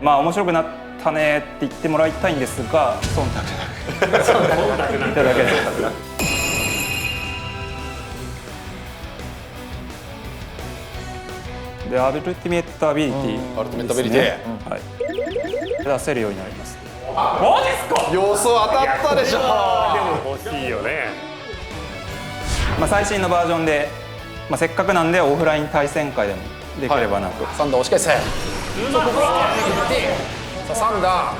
まあ面白くなったねって言ってもらいたいんですが、忖度なくいただければ。で、アルティメットアビリティ、アルティメットアビリティ、はい、出せるようになります。マジっすか。予想当たったでしょ。でも欲しいよね。まあ最新のバージョンで、まあ、せっかくなんでオフライン対戦会でもできればなと。サンダー押し返せ。さあサンダー。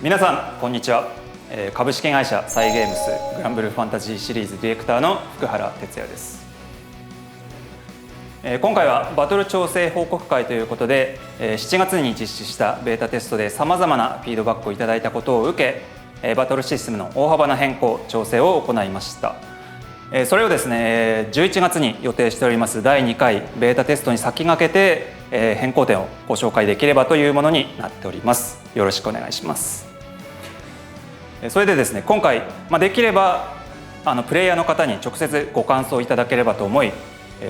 皆さんこんにちは。株式会社サイゲームスグランブルーファンタジーシリーズディレクターの福原哲也です。今回はバトル調整報告会ということで、7月に実施したベータテストでさまざまなフィードバックをいただいたことを受け、バトルシステムの大幅な変更調整を行いました。それをですね、11月に予定しております第2回ベータテストに先駆けて変更点をご紹介できればというものになっております。よろしくお願いします。それでですね、今回、できればプレイヤーの方に直接ご感想いただければと思い、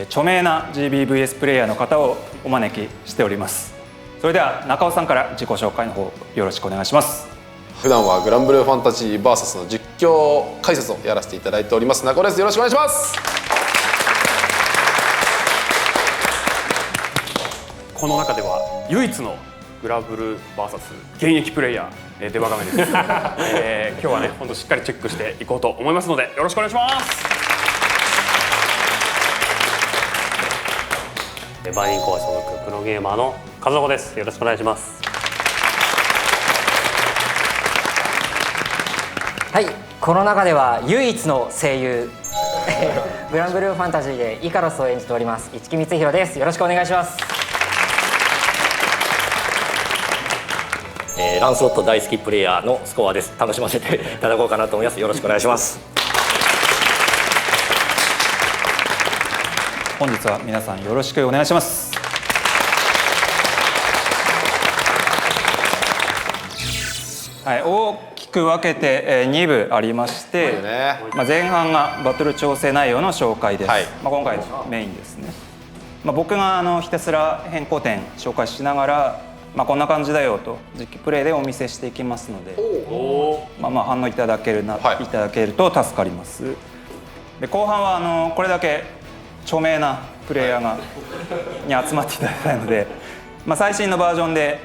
著名な GBVS プレイヤーの方をお招きしております。それでは中尾さんから自己紹介の方よろしくお願いします。普段はグランブルーファンタジー VS の実況解説をやらせていただいております中尾です。よろしくお願いします。この中では唯一のグラブル VS 現役プレイヤーデバガメです。今日はね、本当しっかりチェックしていこうと思いますのでよろしくお願いします。バーニンコア所属プロゲーマーの和信です。よろしくお願いします。はい、この中では唯一の声優グランブルーファンタジーでイカロスを演じております市木光弘です。よろしくお願いします。ランスロット大好きプレイヤーのスコアです。楽しませていただこうかなと思います。よろしくお願いします。本日は皆さんよろしくお願いします。はい、大きく分けて2部ありまして、前半がバトル調整内容の紹介です。今回メインですね。僕がひたすら変更点紹介しながら、こんな感じだよと実機プレイでお見せしていきますので、反応いただけると助かります。で後半はこれだけ著名なプレイヤーに集まっていただきたいので、最新のバージョンで、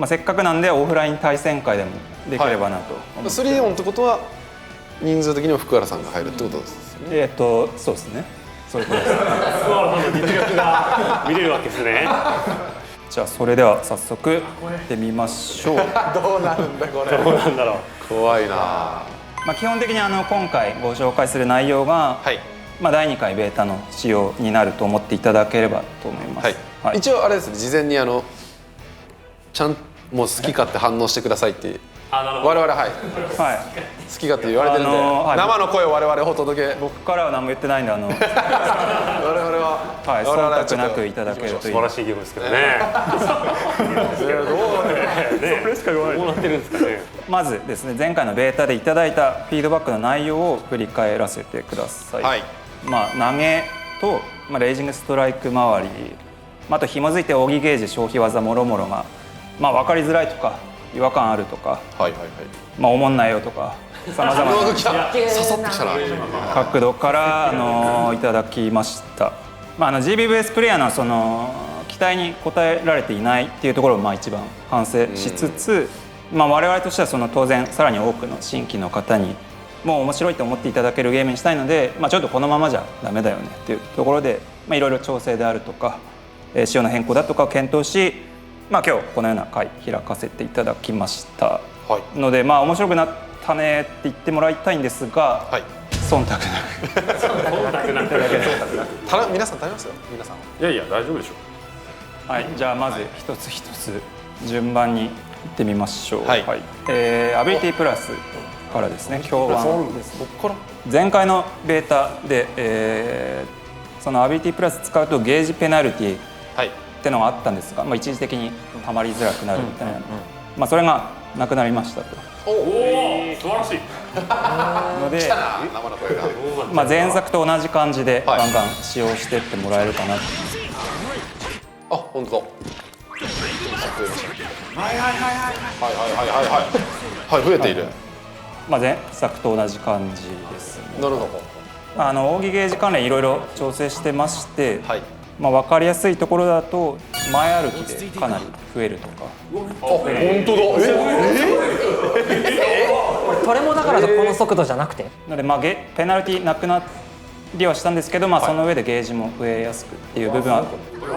せっかくなんでオフライン対戦会でもできればなと思って。3-4ってことは人数的にも福原さんが入るってことですね。そうですね。そういうことです。福原さんの実力が見れるわけですね。じゃあそれでは早速行ってみましょう。どうなるんだこれ。どうなんだろう。怖いな。基本的に今回ご紹介する内容が、第2回ベータの仕様になると思っていただければと思います。一応あれですね、事前にちゃんもう好き勝手反応してくださいって我々好き勝手言われてるんで、生の声を我々お届け。僕からは何も言ってないんで我々は忖度なくいただけるといい。素晴らしいゲームですけどね。それしか言わない。どうなってるんですかね。まずですね、前回のベータでいただいたフィードバックの内容を振り返らせてください。投げと、レイジングストライク周り、あと紐づいて扇ゲージ消費技もろもろが、分かりづらいとか違和感あるとか、おもんないよとかさまざまな角度からいただきました。GBVS プレイヤーのその期待に応えられていないっていうところを一番反省しつつ、我々としては当然さらに多くの新規の方にもう面白いと思っていただけるゲームにしたいので、ちょっとこのままじゃダメだよねっていうところで、いろいろ調整であるとか仕様の変更だとかを検討し、今日このような会開かせていただきましたので、面白くなったねって言ってもらいたいんですが、忖度なく皆さん食べますよ。皆さんいや大丈夫でしょう。じゃあまず一つ一つ順番にいってみましょう。アビリティプラスからですね。今日は前回のベータで、そのアビリティプラス使うとゲージペナルティってのがあったんですが、一時的にたまりづらくなるみたいな、それがなくなりましたと。素晴らしい。ので、生の声がまあ、前作と同じ感じでガンガン使用してってもらえるかなと。あ、本当だ。はい、増えている。まあ、前作と同じ感じですね。なるほど。扇ゲージ関連いろいろ調整してまして、はい。まあ、分かりやすいところだと前歩きでかなり増えるとか。本当だ。トレモだからとこの速度じゃなくて、なので、まあ、ペナルティなくなりはしたんですけど、まあ、その上でゲージも増えやすくっていう部分は。前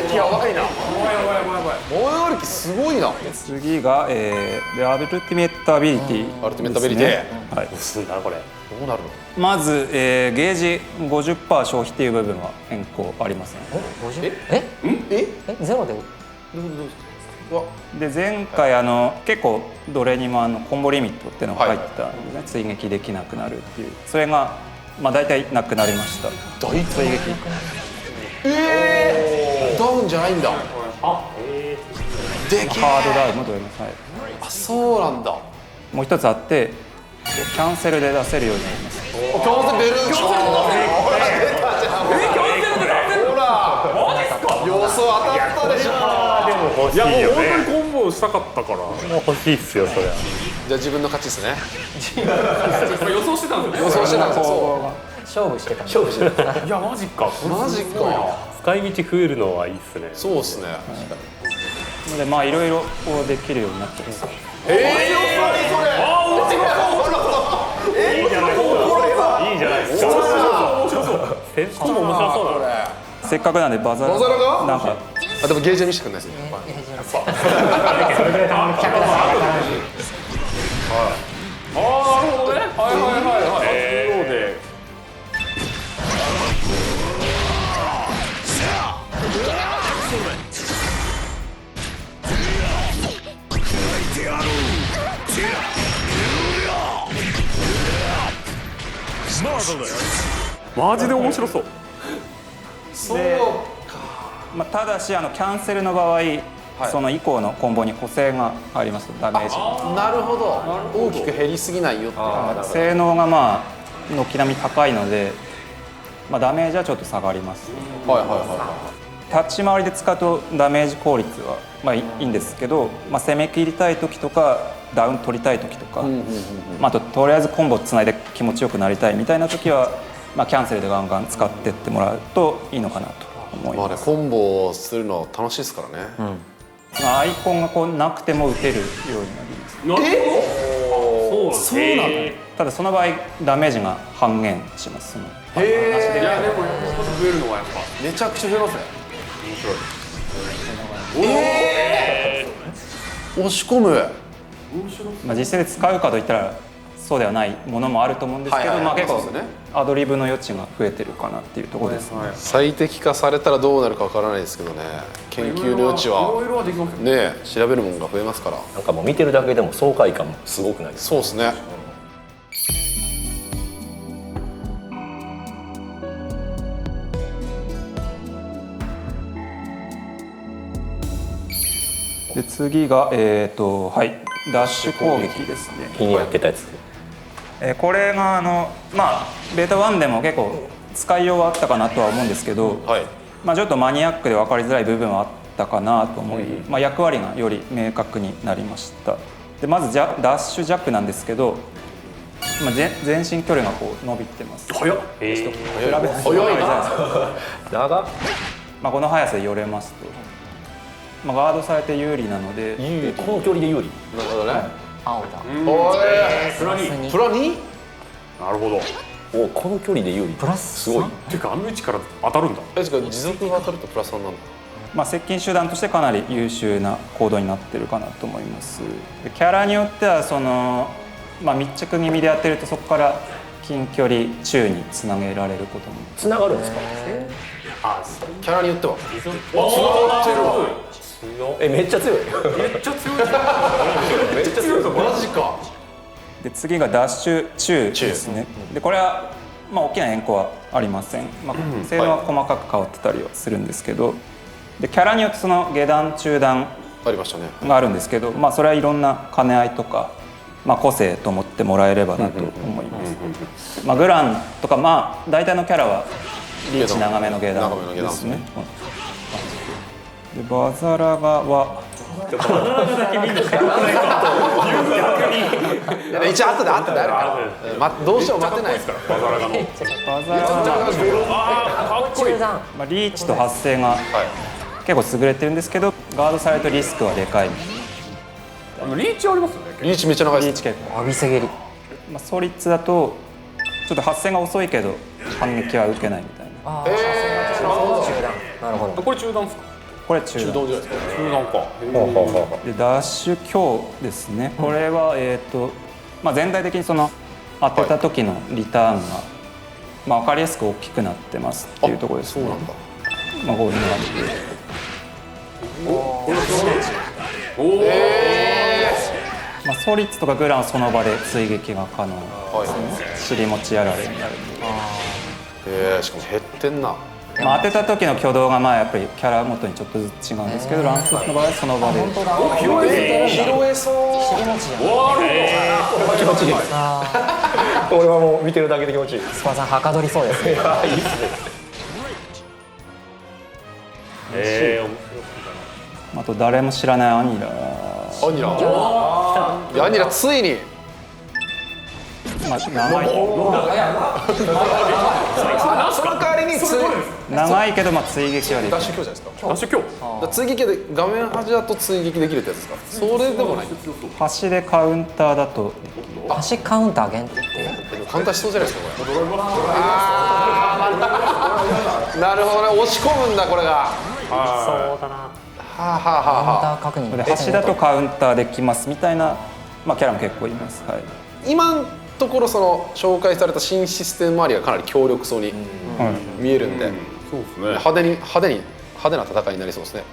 歩きやばいな。前歩きすごいな。次が、アルティメットアビリティ、アルティメットアビリティ。はい、すんだこれ。どうなるの？まず、ゲージ 50% 消費っていう部分は変更ありません。ゼロでで前回結構どれにもコンボリミットっていうのが入ってたんですね、追撃できなくなるっていう、それがまあ大体なくなりました。大追撃。ダウンじゃないんだ。でけえ。ハードダウンも取れます。はい、あ、そうなんだ。もう一つあって、キャンセルで出せるようになります。キャンセル出る。ほら出たじゃん。ほら。マジっすか。予想当たったでしょ。いやもう本当にコンボしたかったから。もう欲しいっすよそれ。じゃあ自分の勝ちですね。予想してたんですよ。予想してたんですよ。勝負してた。いやマジか。マジか。使い道増えるのはいいっすね。そうですね。のでまあいろいろこうできるようになってます。いいじゃないですか。面白そう。センスも面白そうだね。せっかくなんでバザラがなんかあ、でもゲージは見せてくれないですね。なるほどね。はい。マジで面白そう。で、まあ、ただしキャンセルの場合、その以降のコンボに補正が入りますとダメージ。なるほど。大きく減りすぎないよっていう。性能がまあ軒並み高いので、まあ、ダメージはちょっと下がります。タッチ回りで使うとダメージ効率はまあいいんですけど、まあ、攻め切りたい時とかダウン取りたい時とか、まあ、あととりあえずコンボつないで気持ちよくなりたいみたいな時は、まあ、キャンセルでガンガン使ってってもらうといいのかなと思います。まあね、コンボをするの楽しいですからね。まあ、アイコンがこうなくても打てるようになります。なるほど。そうなの。ただその場合ダメージが半減します。いやでもやっぱ増えるのはやっぱめちゃくちゃ増えますね。押し込む。まあ、実際で使うかといったらそうではないものもあると思うんですけど、まあ結構アドリブの余地が増えてるかなっていうところですね。最適化されたらどうなるかわからないですけどね。研究の余地はね、調べるものが増えますから。なんかもう見てるだけでも爽快感もすごくないですか。そうですね。で次が、はい、ダッシュ攻撃ですね。気になってたやつ。これがまあベータ1でも結構使いようはあったかなとは思うんですけど、まあ、ちょっとマニアックで分かりづらい部分はあったかなと思い、まあ、役割がより明確になりました。でまずダッシュジャックなんですけど、まあ、前進距離がこう伸びてます。早っ。比べないと分かりづらいです。長っ。まあ、この速さで寄れますと、まあ、ガードされて有利なので、この距離で有利。なるほどね。青だ。プラ2？なるほど。お、この距離で有利。プラスすごい。っていうかあの位置から当たるんだ。ですから持続が当たるとプラス3なんだ。まあ、接近手段としてかなり優秀なコードになってるかなと思います。でキャラによってはまあ、密着気味でやってるとそこから近距離中につなげられることも。つながるんですか。キャラによっては。めっちゃ強い。めっちゃ強い。めっちゃ強いぞ。マジか。で次がダッシュ中ですね。でこれはまあ大きな変更はありません。まあ、性能は細かく変わってたりはするんですけど、でキャラによってその下段中段ありましたね。があるんですけど、まあ、それはいろんな兼ね合いとか、個性と思ってもらえればなと思います。グランとか大体のキャラはリーチ長めの下段ですね。でバザラガは一応後であるから、どうしても待てないですから。バザラガリーチと発生が結構優れてるんですけど、ガードされるとリスクはでかい。リーチありますよね。リーチめっちゃ長いです。リーチ結構浴びせ蹴り。ソリッツだとちょっと発生が遅いけど反撃は受けないみたいな。中段。なるほど。これ中段ですか？これ中段。中段か。でダッシュ強ですね。これは全体的にその当てた時のリターンが分かりやすく大きくなってますっていうところですね。そうなんだ。こういう感じで。ソリッツとかグランはその場で追撃が可能ですね。尻持ちやられになるんで。しかも減ってんな。当てた時の挙動がやっぱりキャラごとにちょっとずつ違うんですけど、ランスの場合はその場で。拾えそう。尻持ち。気持ちいい。俺はもう見てるだけで気持ちいい。スパさんはかどりそうですね。いいっすね。あと誰も知らないアニラ。アニラついに。長い。その代わりに長いけど追撃はできる。ダッシュ強じゃないですか。ダッシュ強。追撃で画面端だと追撃できるってやつですか。それでもない。端でカウンターだと。端カウンター限定。簡単しそうじゃないですかこれ。なるほどね、押し込むんだこれが。そうだな。カウンター確認。で端だとカウンターできますみたいなキャラも結構います。はい。今のところその紹介された新システム周りがかなり強力そうに見えるんで、そうですね。派手な戦いになりそうですね。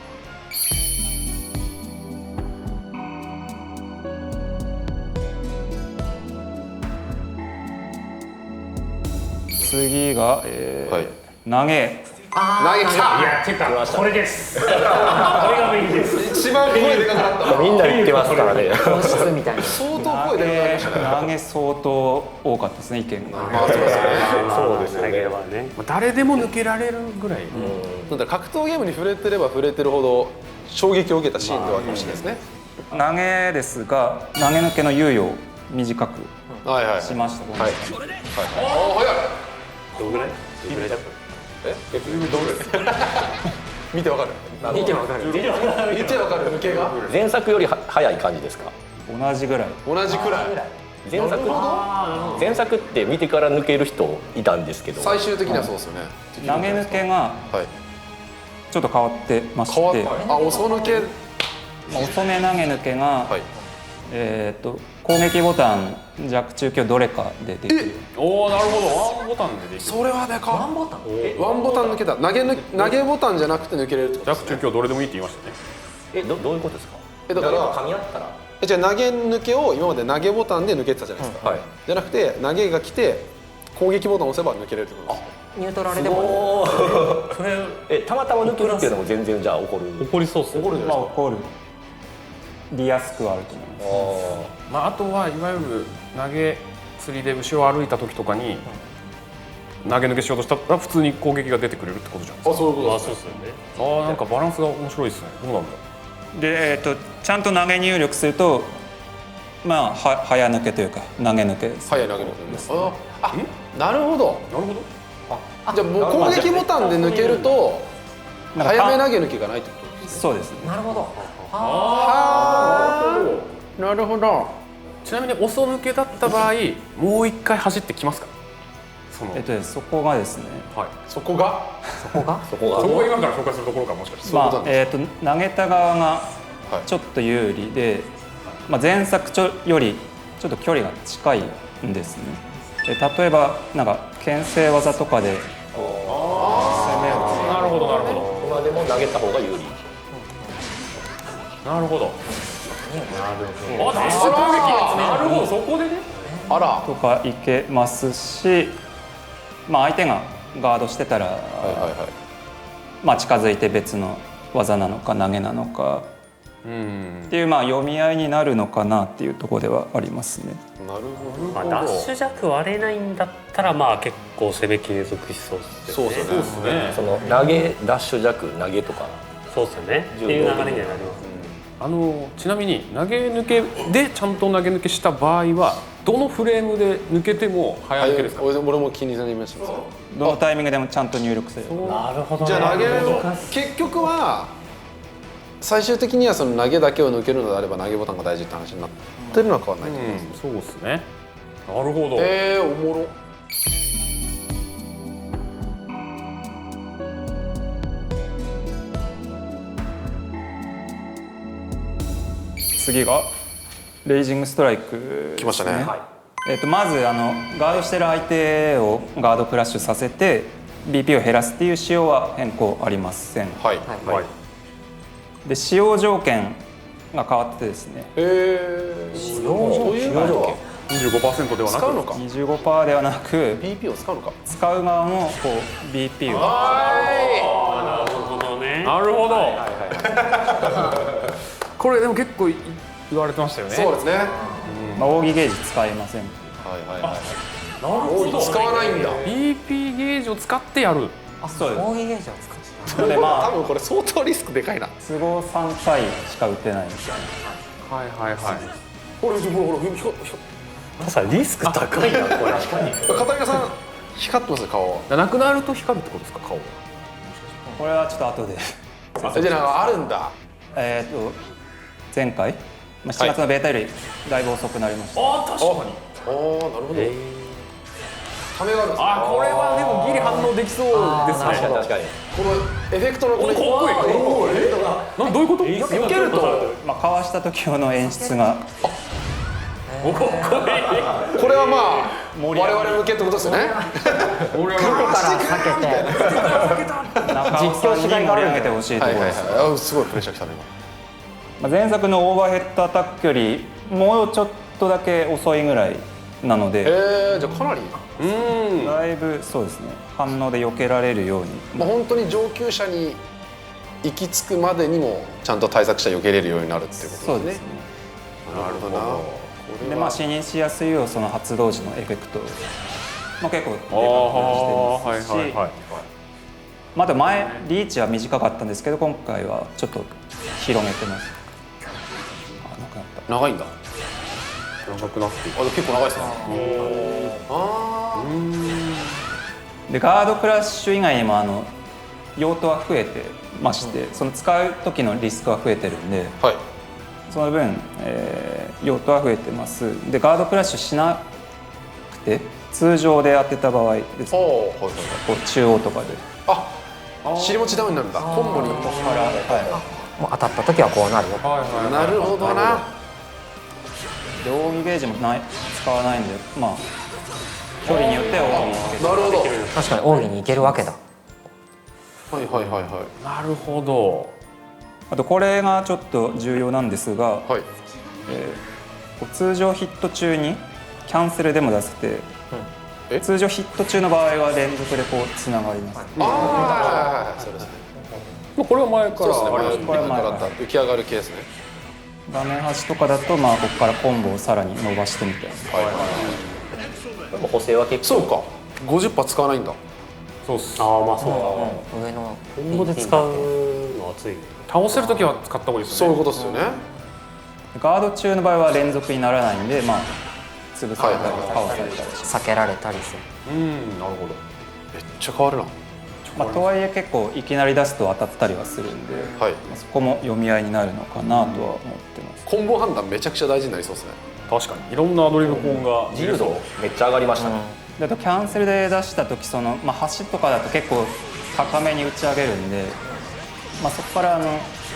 次が投げ。投げた。いや、てかこれです。これがメインです。一番声でかくなった。みんな言ってますからね。本質みたいな。相当声でかくなりましたね。投げ相当多かったですね、意見が。そうですよね。誰でも抜けられるぐらい。なんだ格闘ゲームに触れてれば触れてるほど衝撃を受けたシーンではあるかもしれないですね。投げですが、投げ抜けの猶予を短くしました。はい。おお早い。どんぐらい？どんぐらいだった？見てわかる。見てわかる。見てわかる抜けが。前作より早い感じですか？同じぐらい。同じくらい。前作って見てから抜ける人いたんですけど、最終的にはそうですよね。投げ抜けがちょっと変わってまして、遅抜け。遅め投げ抜けが攻撃ボタン弱中強どれかでできる。おお、なるほど。ワンボタンでできる。それはでかっ。ワンボタン抜けた。投げボタンじゃなくて抜けれるってことですね。弱中強どれでもいいって言いましたね。どういうことですか？だから噛み合ったらじゃあ投げ抜けを今まで投げボタンで抜けてたじゃないですか。じゃなくて投げが来て攻撃ボタンを押せば抜けれるってことです。ニュートラルでも。それたまたま抜けるっていうのも全然じゃあ起こる。怒りそうっすね。怒るじゃないですか。怒りやすくはあると思います。あとはいわゆる投げ釣りで後ろを歩いた時とかに投げ抜けしようとしたら普通に攻撃が出てくれるってことじゃないですか。そういうことそうですよね。なんかバランスが面白いですね。どうなんだろう。でちゃんと投げ入力すると早抜けというか投げ抜けです。早い投げ抜けです。なるほど。なるほど。じゃあもう攻撃ボタンで抜けると早め投げ抜きがないってことですね。そうですね。なるほど。なるほど。ちなみに遅抜けだった場合もう一回走ってきますか？そこがですね。はい。そこがそこが今から紹介するところかもしかして。投げた側がちょっと有利で、前作よりちょっと距離が近いんですね。例えばなんか牽制技とかで攻める。なるほどなるほど。今でも投げた方が有利。なるほど。ダッシュ攻撃。なるほど、そこでね。とかいけますし、相手がガードしてたら近づいて別の技なのか投げなのかっていう読み合いになるのかなっていうところではありますね。なるほど。ダッシュ弱割れないんだったら結構攻め継続しそうですよね。そうですね。その投げダッシュ弱投げとかそうですよね。っていう流れにはなります。ちなみに投げ抜けでちゃんと投げ抜けした場合はどのフレームで抜けても早抜けですか？俺も気になりました。どのタイミングでもちゃんと入力する。なるほどね。じゃあ投げ結局は最終的にはその投げだけを抜けるのであれば投げボタンが大事って話になってるのは変わらないと思います。そうですね。なるほど。おもろ。次がレイジングストライクですね。来ましたね。まずガードしてる相手をガードクラッシュさせて BP を減らすっていう仕様は変更ありません。はい。で使用条件が変わってですね、使用条件。 25% ではなく使うのか。 25% ではなく BP を使うのか。使う側もBP をなるほどね。なるほど。これでも結構言われてましたよね。そうですね。扇ゲージ使えません。はい。なるほど。使わないんだ。 BP ゲージを使ってやる。そうです。扇ゲージを使う。それで多分これ相当リスクでかいな。都合3回しか打てないんですよね。はい。ほら確かにリスク高いなこれ。片山さん光ってます顔。なくなると光るってことですか、顔。これはちょっと後でじゃああるんだ。前回7月のベータよりだいぶ遅くなりました。確かに。なるほど。ためがあるんですか。これはでもギリ反応できそうですね。確かにこのエフェクトのこれどういうこと？避けるとかわした時用の演出がこれは我々向けってことですよね。から避けて中尾さんに盛り上げてほしいところです。すごいプレッシャーきたね前作のオーバーヘッドアタックよりもうちょっとだけ遅いぐらいなので、じゃあかなりだいぶそうですね、反応で避けられるように、本当に上級者に行き着くまでにもちゃんと対策したら避けれるようになるっていうことですね。そうですね。なるほどな。で視認しやすいようその発動時のエフェクトも結構でかくしてますし、まだ前リーチは短かったんですけど今回はちょっと広げてます。長いんだ。長くなっていく。結構長いですね。でガードクラッシュ以外にも用途は増えてまして、その使う時のリスクは増えてるんで、その分、用途は増えてます。でガードクラッシュしなくて通常で当てた場合ですね、こう中央とかで尻持ちダウンになるんだ。コンボにもう当たった時はこうなるよ。なるほどな。で扇ゲージも使わないんで、距離によっては扇に行ける。なるほど。確かに扇に行けるわけだ。なるほど。あとこれがちょっと重要なんですが、通常ヒット中にキャンセルでも出せて、通常ヒット中の場合は連続でこうつながります。そうですね。これは前から浮き上がる系ですね。画面端とかだとここからコンボをさらに伸ばしてみたいな。でも補正は結構。そうか。50%使わないんだ。そうっす。そうか。上の今後で使うのはつい。倒せるときは使った方がいいですよね。そういうことですよね。ガード中の場合は連続にならないんで、潰されたり倒されたり避けられたりする。なるほど。めっちゃ変わるな。とはいえ結構いきなり出すと当たったりはするんで、そこも読み合いになるのかなとは思ってます。コンボ判断めちゃくちゃ大事になりそうですね。確かにいろんなアドリブコンが自由度めっちゃ上がりましたね。あとキャンセルで出した時端とかだと結構高めに打ち上げるんで、そこから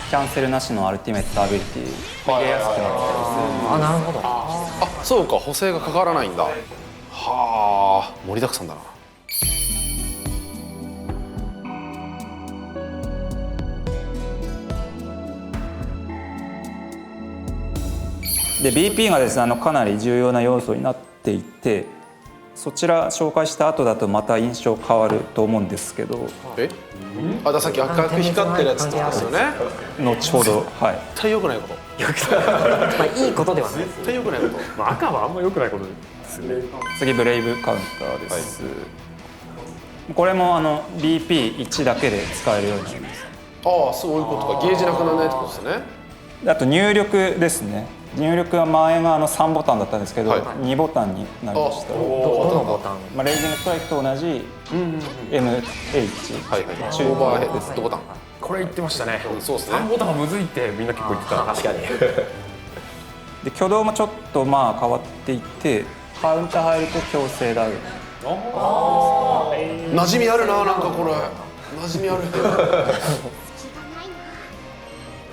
キャンセルなしのアルティメットアビリティ入れやすくなったりする。なるほど。そうか、補正がかからないんだ。はあ、盛りだくさんだな。で BP がですねかなり重要な要素になっていて、そちら紹介した後だとまた印象変わると思うんですけど、だからさっき赤く光ってるやつってことですよね。後ほど、はい、絶対良くないこと。まあいいことではない。絶対良くないこと。まあ、赤はあんま良くないことですよね。次ブレイブカウンターです、これもBP1 だけで使えるようになります。ああ、そういうことか。ゲージなくならないってことですね。あと入力ですね。入力は前が3ボタンだったんですけど、2ボタンになりました。どのボタン？レイジングストライクと同じ MH、オーバーヘッドボタン。これ言ってましたね。そうですね。3ボタンがむずいってみんな結構言ってた。確かにで挙動もちょっと変わっていて、カウンター入ると強制ダウン。馴染みあるな、なんかこれ馴染みある。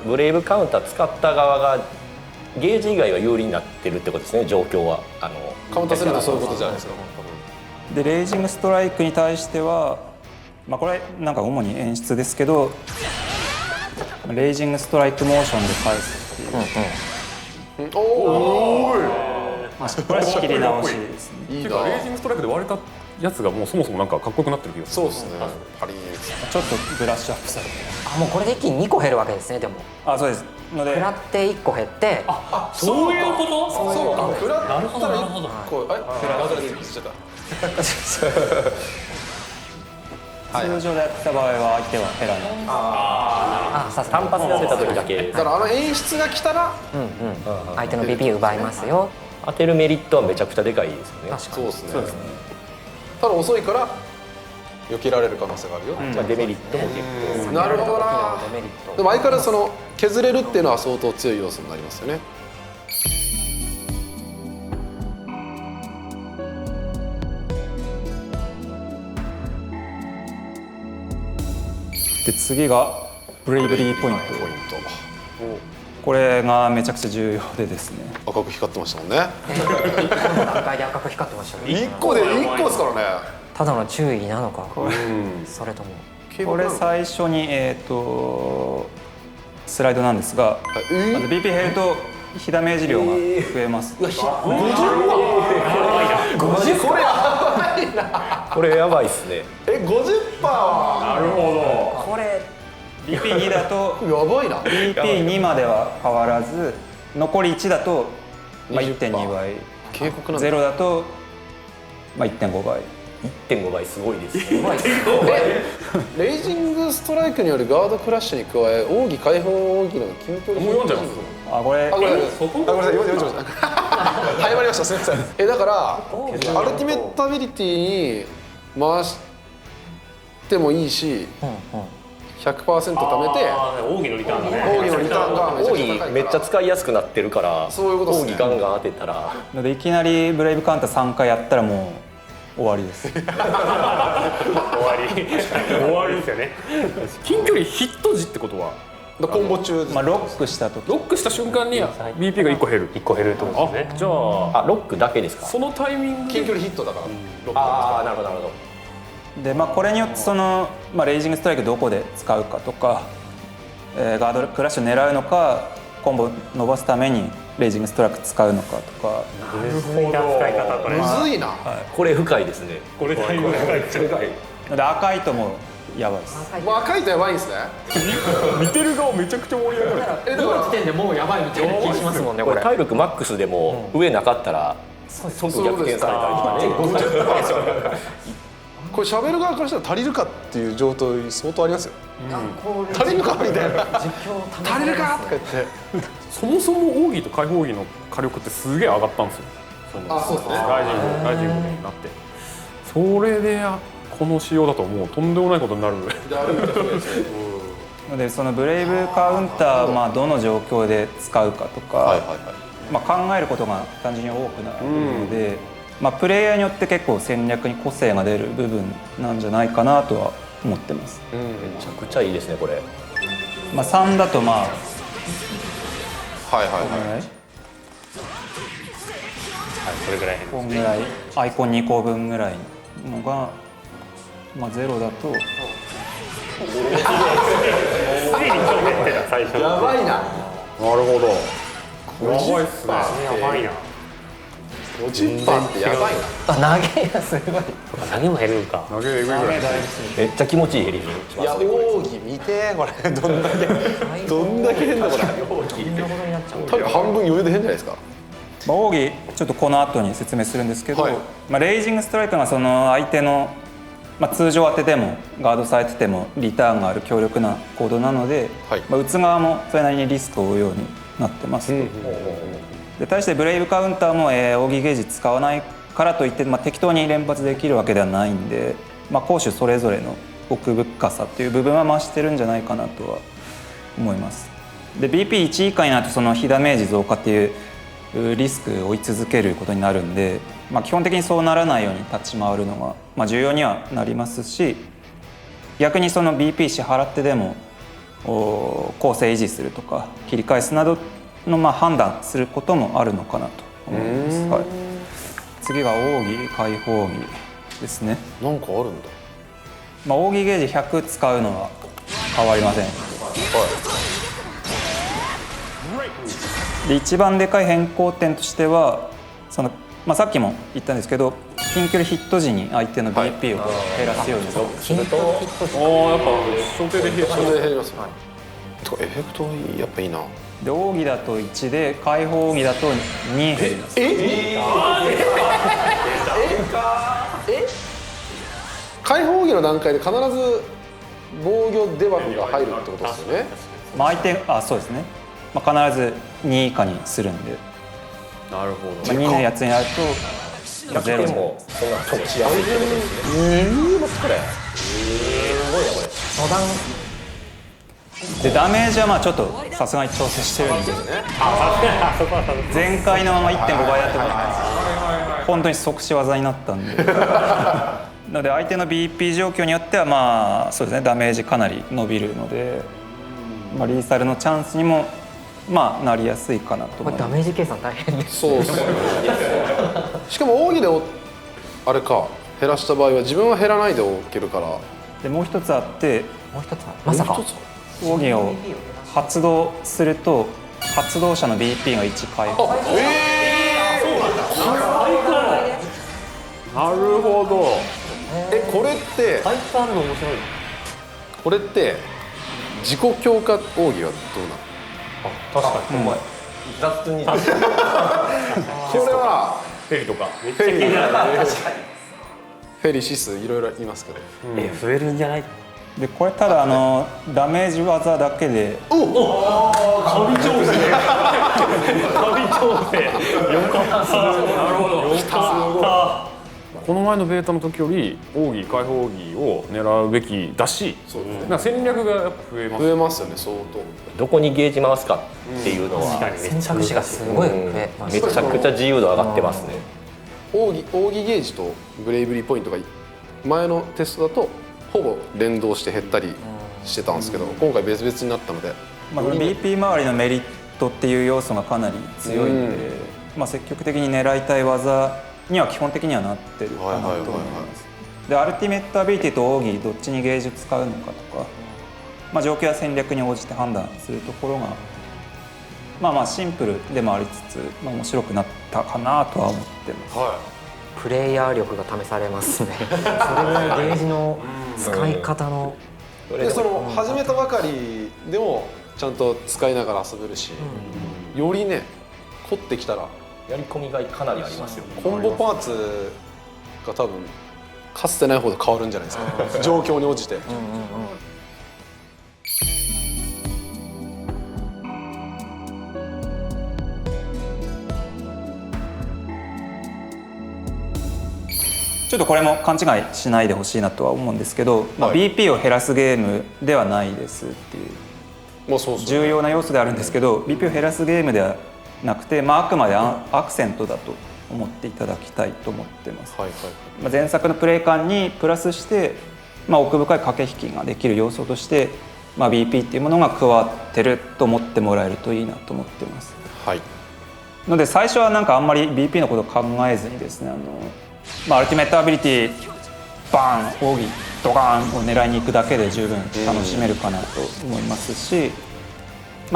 ブレイブカウンター使った側がゲージ以外は有利になってるってことですね、状況は。カウンターするとそういうことじゃないですか。でレイジングストライクに対しては、これなんか主に演出ですけど、レイジングストライクモーションで返すっていう、これは仕切り直しですね。いいな。レイジングストライクで割れたやつがもうそもそもなんかかっこよくなってる気がする。そうですね。パリーン。ちょっとブラッシュアップされて、もうこれで一気に2個減るわけですね。でもそうですので食らって1個減って、そういうこと？そうか。フラッなるほどなるほど。こうフラットで言っちゃった。通常でやった場合は相手は減らない。単発で当てた時だけだから演出が来たら相手の BP 奪いますよ。当てるメリットはめちゃくちゃでかいですよね。確かに。そうですね。ただ遅いから避けられる可能性があるよ。まあデメリットも結構なるほどな。デメリット。でも相変わらず削れるっていうのは相当強い要素になりますよね。で次がブレイブリーポイント。これがめちゃくちゃ重要でですね。赤く光ってましたもんね。1個の段階で赤く光ってましたね。1個ですからね。ただの注意なのか、それとも。これ最初にスライドなんですが、BP 減ると被ダメージ量が増えます。これやばいっすね。50%はなるほど。これ BP2 だとやばいな。BP2 までは変わらず、残り1だと1.2倍、警告なんだ。0だと1.5倍。1.5 倍すごいですね。レイジングストライクによるガードクラッシュに加え、奥義解放奥義の近距離。もう読んじゃいます。これごめんなさい、読んじゃいました。早まりました、すみません。だからアルティメットアビリティに回してもいいし、100% 貯めて奥義のリターンがね。奥義のリターンがめちゃくちゃ高いから。めっちゃ使いやすくなってるから、そういうことですね。奥義ガンガン当てたら。のでいきなりブレイブカウンター3回やったらもう終わりです。終わりですよね。近距離ヒット時ってことはコンボ中です。ロックした時、ロックした瞬間に BP が1個減る。1個減るってことですね。じゃあロックだけですか。そのタイミング近距離ヒットだから。なるほどなるほど。でこれによってレイジングストライクどこで使うかとか、ガードクラッシュを狙うのか、コンボ伸ばすためにレイジングストライク使うのかとか。なるほど。使い方これ。むずいな。これ深いですね。これだいぶ深いですね。で赤いともやばいです。もう赤いとやばいんですね。見てる側めちゃくちゃ盛り上がる。今の時点でもうやばいみたいな気しますもんね。これ体力マックスでも上なかったら即逆転されたりとかね。これ喋る側からしたら足りるかっていう状態相当ありますよ。足りるかみたいな。足りるかとか言って。そもそも奥義と解放奥義の火力ってすげえ上がったんですよ。そうですね。ライジングになって、それでこの仕様だともうとんでもないことになる。のでブレイブカウンターどの状況で使うかとか、考えることが単純に多くなるので、プレイヤーによって結構戦略に個性が出る部分なんじゃないかなとは思ってます。めちゃくちゃいいですねこれ。3だとこれぐらい。こんぐらい、アイコン2個分ぐらいのが、0だとやばいな。なるほど。やばいっすね。やばいな。50% ってやばいな。あ、投げがすごい。投げも減るんか。投げえぐいぐらい。めっちゃ気持ちいいヘリにしますいや、奥義見てこれどんだけ変だこれ。多分半分余裕で変じゃないですか。奥義ちょっとこの後に説明するんですけど、はいレイジングストライクがその相手の、通常当ててもガードされててもリターンがある強力なコードなので、はい打つ側もそれなりにリスクを負うようになってます。で対してブレイブカウンターも、奥義ゲージ使わないからといって、適当に連発できるわけではないんで、攻守それぞれの奥深さっていう部分は増してるんじゃないかなとは思います。で BP1 以下になるとその被ダメージ増加っていうリスクを追い続けることになるんで、基本的にそうならないように立ち回るのが、重要にはなりますし、逆にその BP 支払ってでも構成維持するとか切り返すなどの判断することもあるのかなと思います。はい、次は奥義開放義ですね。なんかあるんだ。奥義ゲージ100使うのは変わりません。で一番でかい変更点としてはその、さっきも言ったんですけど、近距離ヒット時に相手の BP を減らすようにすると、ああ、やっぱ想定で減る。それで減りますよ。とかエフェクトやっぱいいな。で奥義だと1で開放奥義だと2減ります。開放義の段階で必ず防御デバフが入るってことですよね。相手そうですね、必ず2以下にするんで、なるほど。 2のやつになるとゼロに。でもそんなともしやすいってことですね。初段でダメージはちょっとさすがに調整してるんで、前回のまま 1.5 倍だって本当に即死技になったんでなので相手の BP 状況によってはそうですね、ダメージかなり伸びるので、リーサルのチャンスにもなりやすいかなと思います。これダメージ計算大変です。そうですね。しかも奥義であれか減らした場合は自分は減らないでおけるから。でもう一つあって、もう一つはまさか奥義を発動すると発動者の BP が1回復。なるほど。これってタイプあるの面白い。これって自己強化奥義はどうなの？確かに、雑にこれはフェリとか。フェリシスいろいろ言いますけど、増えるんじゃない？でこれただダメージ技だけで神調整。神調整。よかった。なるほど。よかった。この前のベータの時より奥義開放奥義を狙うべきだし、戦略がやっぱ増えます。増えますよね相当。どこにゲージ回すかっていうのは、選択肢がすごい増えまめちした。ゃくちゃ自由度上がってますね。奥義ゲージとブレイブリーポイントが前のテストだとほぼ連動して減ったりしてたんですけど、今回別々になったので、BP 周りのメリットっていう要素がかなり強いんで、積極的に狙いたい技には基本的にはなってるかなと思います。でアルティメットアビリティと奥義どっちにゲージ使うのかとか、状況や戦略に応じて判断するところがシンプルでもありつつ、面白くなったかなとは思ってます。プレイヤー力が試されますね。それぐらいゲージの使い方のでその始めたばかりでもちゃんと使いながら遊べるし、よりね凝ってきたらやり込みがいかなりありますよね。コンボパーツが多分かつてないほど変わるんじゃないですか、状況に応じて。ちょっとこれも勘違いしないでほしいなとは思うんですけど、BP を減らすゲームではないですっていう重要な要素であるんですけど、BP を減らすゲームではなくて、あくまでアクセントだと思っていただきたいと思ってます。前作のプレイ感にプラスして、奥深い駆け引きができる要素として、BP っていうものが加わってると思ってもらえるといいなと思ってます。ので最初はあんまり BP のことを考えずにですね、アルティメットアビリティバーン奥義ドカーンを狙いに行くだけで十分楽しめるかなと思いますし、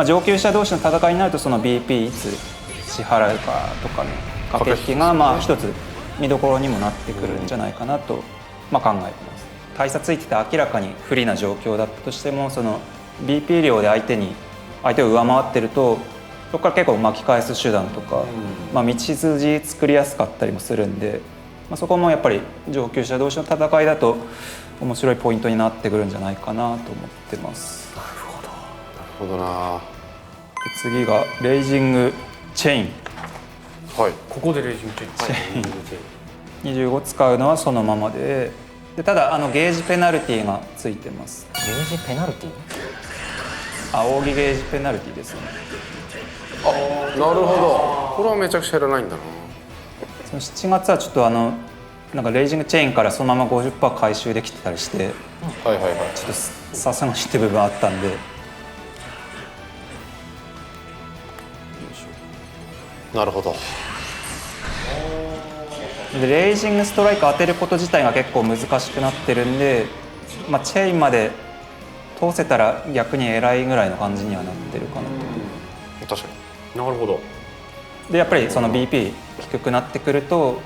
上級者同士の戦いになるとその BP いつ支払うかとかの駆け引きがまあ一つ見どころにもなってくるんじゃないかなとまあ考えてます。大差ついてて明らかに不利な状況だったとしてもその BP 量で相手を上回ってるとそこから結構巻き返す手段とか、まあ、道筋作りやすかったりもするんで、まあ、そこもやっぱり上級者同士の戦いだと面白いポイントになってくるんじゃないかなと思ってます。なるほどな。で次がレイジングチェイン。はい。ここでレジンチェン25使うのはそのままでただゲージペナルティがついてます。ゲージペナルティ仰ぎゲージペナルティですね。なるほど。これはめちゃくちゃ減らないんだな。その7月はちょっとなんかレイジングチェーンからそのまま 50% 回収できてたりしてはいはいはい。ちょっとさすがにって部分あったんでなるほど。でレイジングストライク当てること自体が結構難しくなってるんで、まあ、チェインまで通せたら逆に偉いぐらいの感じにはなってるかなと。確かなるほど。でやっぱりその BP 低くなってくると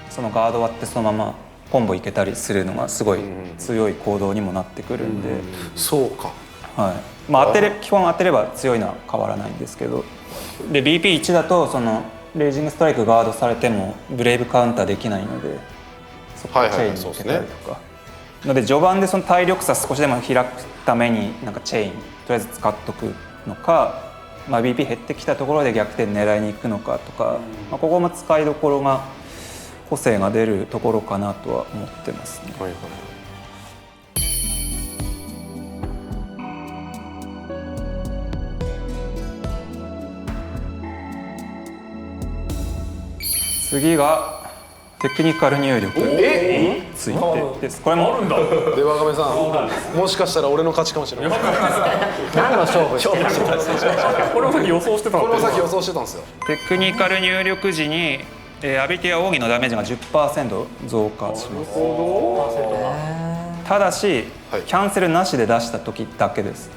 そのガード割ってそのままコンボいけたりするのがすごい強い行動にもなってくるんで、に。そうか。はいまあ、基本当てれば強いのは変わらないんですけどで BP1 だとそのレイジングストライクガードされてもブレイブカウンターできないのでそこチェインに受けたりとか、ので序盤でその体力差少しでも開くためになんかチェインとりあえず使っとくのか、まあ、BP 減ってきたところで逆転狙いに行くのかとか、まあ、ここも使いどころが個性が出るところかなとは思ってますね。はいはい。次がテクニカル入力についてです。これもでワカメさん、もしかしたら俺の勝ちかもしれない。何の勝負してるこれもさっき予想してたの。これもさっき予想してたんですよ。テクニカル入力時にアビリティや奥義のダメージが 10% 増加します。ただし、はい、キャンセルなしで出した時だけです。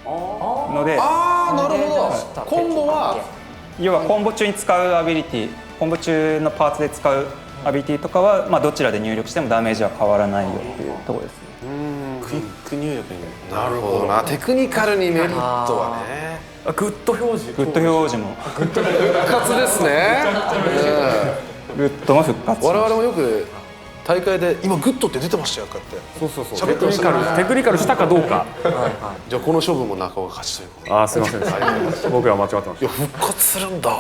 のでああなるほど。コンボは要はコンボ中に使うアビリティコンボ中のパーツで使うアビリティとかは、まあ、どちらで入力してもダメージは変わらないよっていうところですね。クイック入力に。なるほどな。テクニカルにメリットはね。グッド表示。グッド表示も復活ですね。グッドも復活し我ます。々もよく大会で今グッドって出てましたよこうやって。そうそうそう。喋ってましたね。テクニカルしたかどうか。じゃあこの勝負も中尾が勝ちということ。ああすみません。僕は間違ってましいや復活するんだ。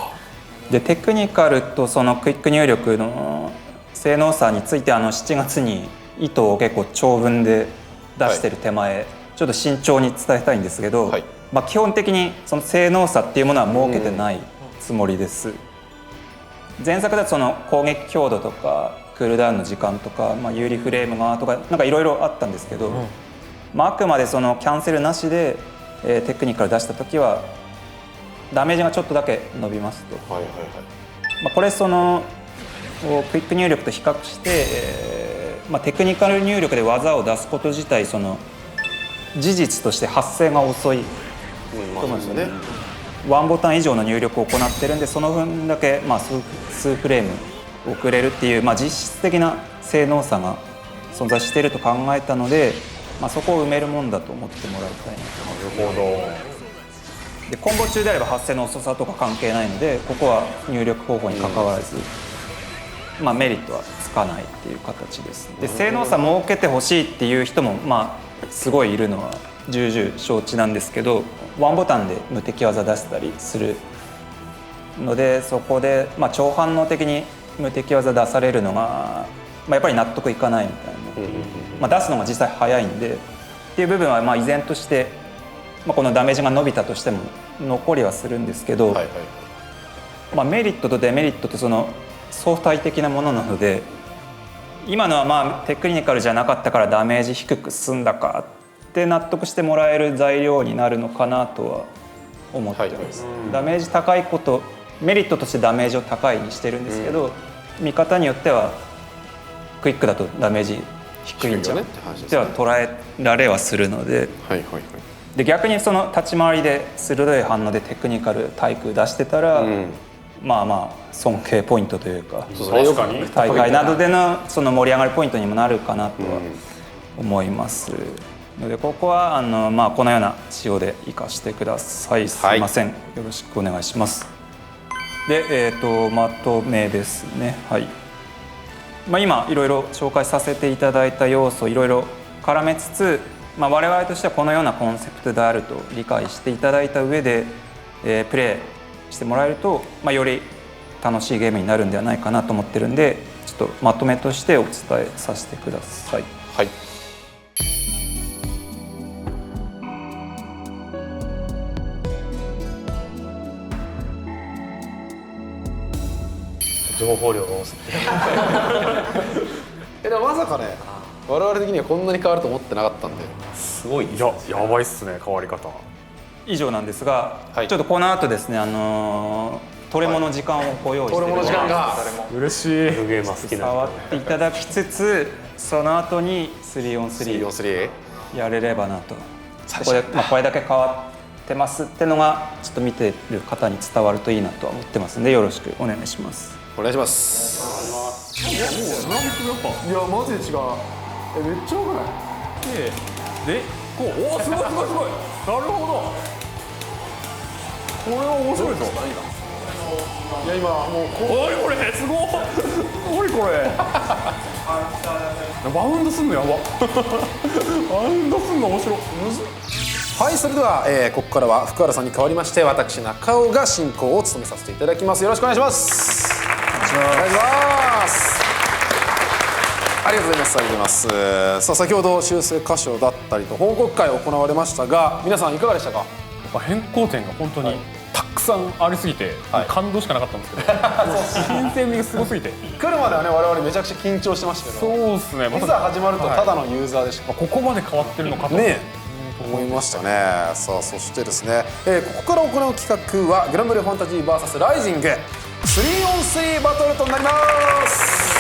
でテクニカルとそのクイック入力の性能差について7月に意図を結構長文で出してる手前、ちょっと慎重に伝えたいんですけど、はい、まあ、基本的にその性能差っていうものは設けてないつもりです。前作だとその攻撃強度とかクールダウンの時間とか、まあ、有利フレームがとかなんかいろいろあったんですけど、まあ、あくまでそのキャンセルなしで、テクニカル出した時はダメージがちょっとだけ伸びますと。はいはいはい。まあ、これそのクイック入力と比較して、まあ、テクニカル入力で技を出すこと自体その事実として発生が遅いまあそうですよね。ワンボタン以上の入力を行ってるんでその分だけ、まあ、数フレーム遅れるっていう、まあ、実質的な性能差が存在していると考えたので、まあ、そこを埋めるもんだと思ってもらいたいなと。た。なるほど。でコンボ中であれば発生の遅さとか関係ないのでここは入力方法に関わらず、まあ、メリットはつかないっていう形です。で性能差設けてほしいっていう人もまあすごいいるのは重々承知なんですけどワンボタンで無敵技出せたりするのでそこで、まあ、超反応的に無敵技出されるのが、まあ、やっぱり納得いかないみたいな、まあ、出すのが実際早いんでっていう部分はまあ依然としてまあこのダメージが伸びたとしても残りはするんですけど、はいはい。まあ、メリットとデメリットとその相対的なものなので今のはまあテクニカルじゃなかったからダメージ低く済んだかって納得してもらえる材料になるのかなとは思ってます。ダメージ高いことメリットとしてダメージを高いにしてるんですけど、見方によってはクイックだとダメージ低いんじゃんっては捉えられはするので。はいはいはい。で逆にその立ち回りで鋭い反応でテクニカル対空出してたら、まあ尊敬ポイントというか、確かに大会などでのその盛り上がるポイントにもなるかなとは思いますので、ここはこのような仕様で活かしてください。すいません、よろしくお願いします。で、まとめですね。はい。今いろいろ紹介させていただいた要素いろいろ絡めつつ、我々としてはこのようなコンセプトであると理解していただいた上で、プレイしてもらえると、より楽しいゲームになるんではないかなと思ってるんで、ちょっとまとめとしてお伝えさせてください。はい。情報量が多すぎてでもまさかね、我々的にはこんなに変わると思ってなかったんで。すごいいややばいっすね、変わり方。以上なんですが、はいちょっとこの後ですね、トレモの時間をご用意してトレモの時間が嬉しい。ゲーマー好きな触っていただきつつ、その後に 3on3 3やれればなと。ここで、これだけ変わってますってのがちょっと見てる方に伝わるといいなとは思ってますんで、よろしくお願いします。お願いします。いやマジで違う。めっちゃ多くない？でこう、おおすごいすごいすごい。なるほど。これは面白いぞ。いや今もうおいこれすごい。おいこれ。バウンドすんのやば。バウンドすんの面白い。はい、それでは、ここからは福原さんに代わりまして私中尾が進行を務めさせていただきます。よろしくお願いします。お願いします。ありがとうございます。ありがとうございます。さあ先ほど修正箇所だったりと報告会行われましたが、皆さんいかがでしたか？変更点が本当にたくさんありすぎて、感動しかなかったんですけど、新鮮味がすごすぎて。来るまではね我々めちゃくちゃ緊張してましたけど、そうですね。いざ始まるとただのユーザーでした。ここまで変わってるのかと。ね思いましたね。さあそしてですね、ここから行う企画はグランブルーファンタジー VS ライジング 3on3 バトルとなります。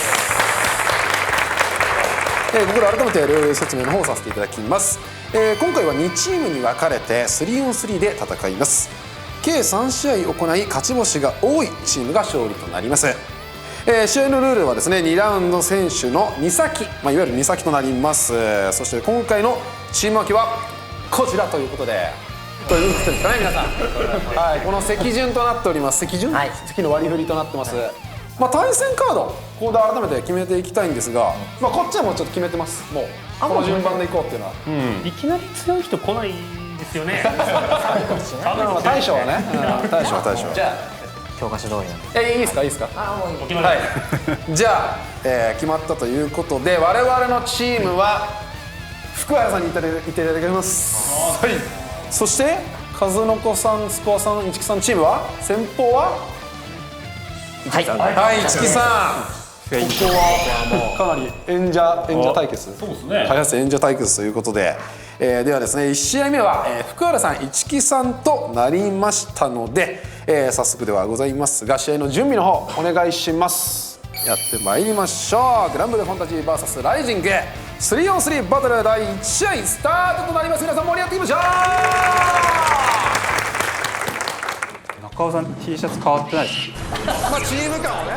ここで改めてルール説明の方をさせていただきます。今回は2チームに分かれて 3on3 で戦います。計3試合行い勝ち星が多いチームが勝利となります。試合のルールはですね、2ラウンド選手の2先、いわゆる2先となります。そして今回のチーム分けはこちらということで、これ映ってるんですかね皆さん。はい、この席順となっております。席順、はい席の割り振りとなってます。対戦カードここで改めて決めていきたいんですが、こっちはもうちょっと決めてます。もうこの順番でいこうっていうのは。いきなり強い人来ないですよね。大将はね、大将は大将。じゃあ教科書通りなんで。いいですかいいですか。お決まりはい。じゃあ、決まったということで我々のチームは福原さんにいただきます。はい。そして和の子さん、スコアさん、市木さんチームは先方ははい市木さん。ここはかなり演者対決。そうですね。開発演者対決ということで、ではですね1試合目は、福原さん市木さんとなりましたので、早速ではございますが試合の準備の方お願いします。やってまいりましょう。グランブルーファンタジー VS ライジング 3on3 バトル第1試合スタートとなります。皆さん盛り上がっていきましょう。中尾さん T シャツ変わってないですか？チーム感をね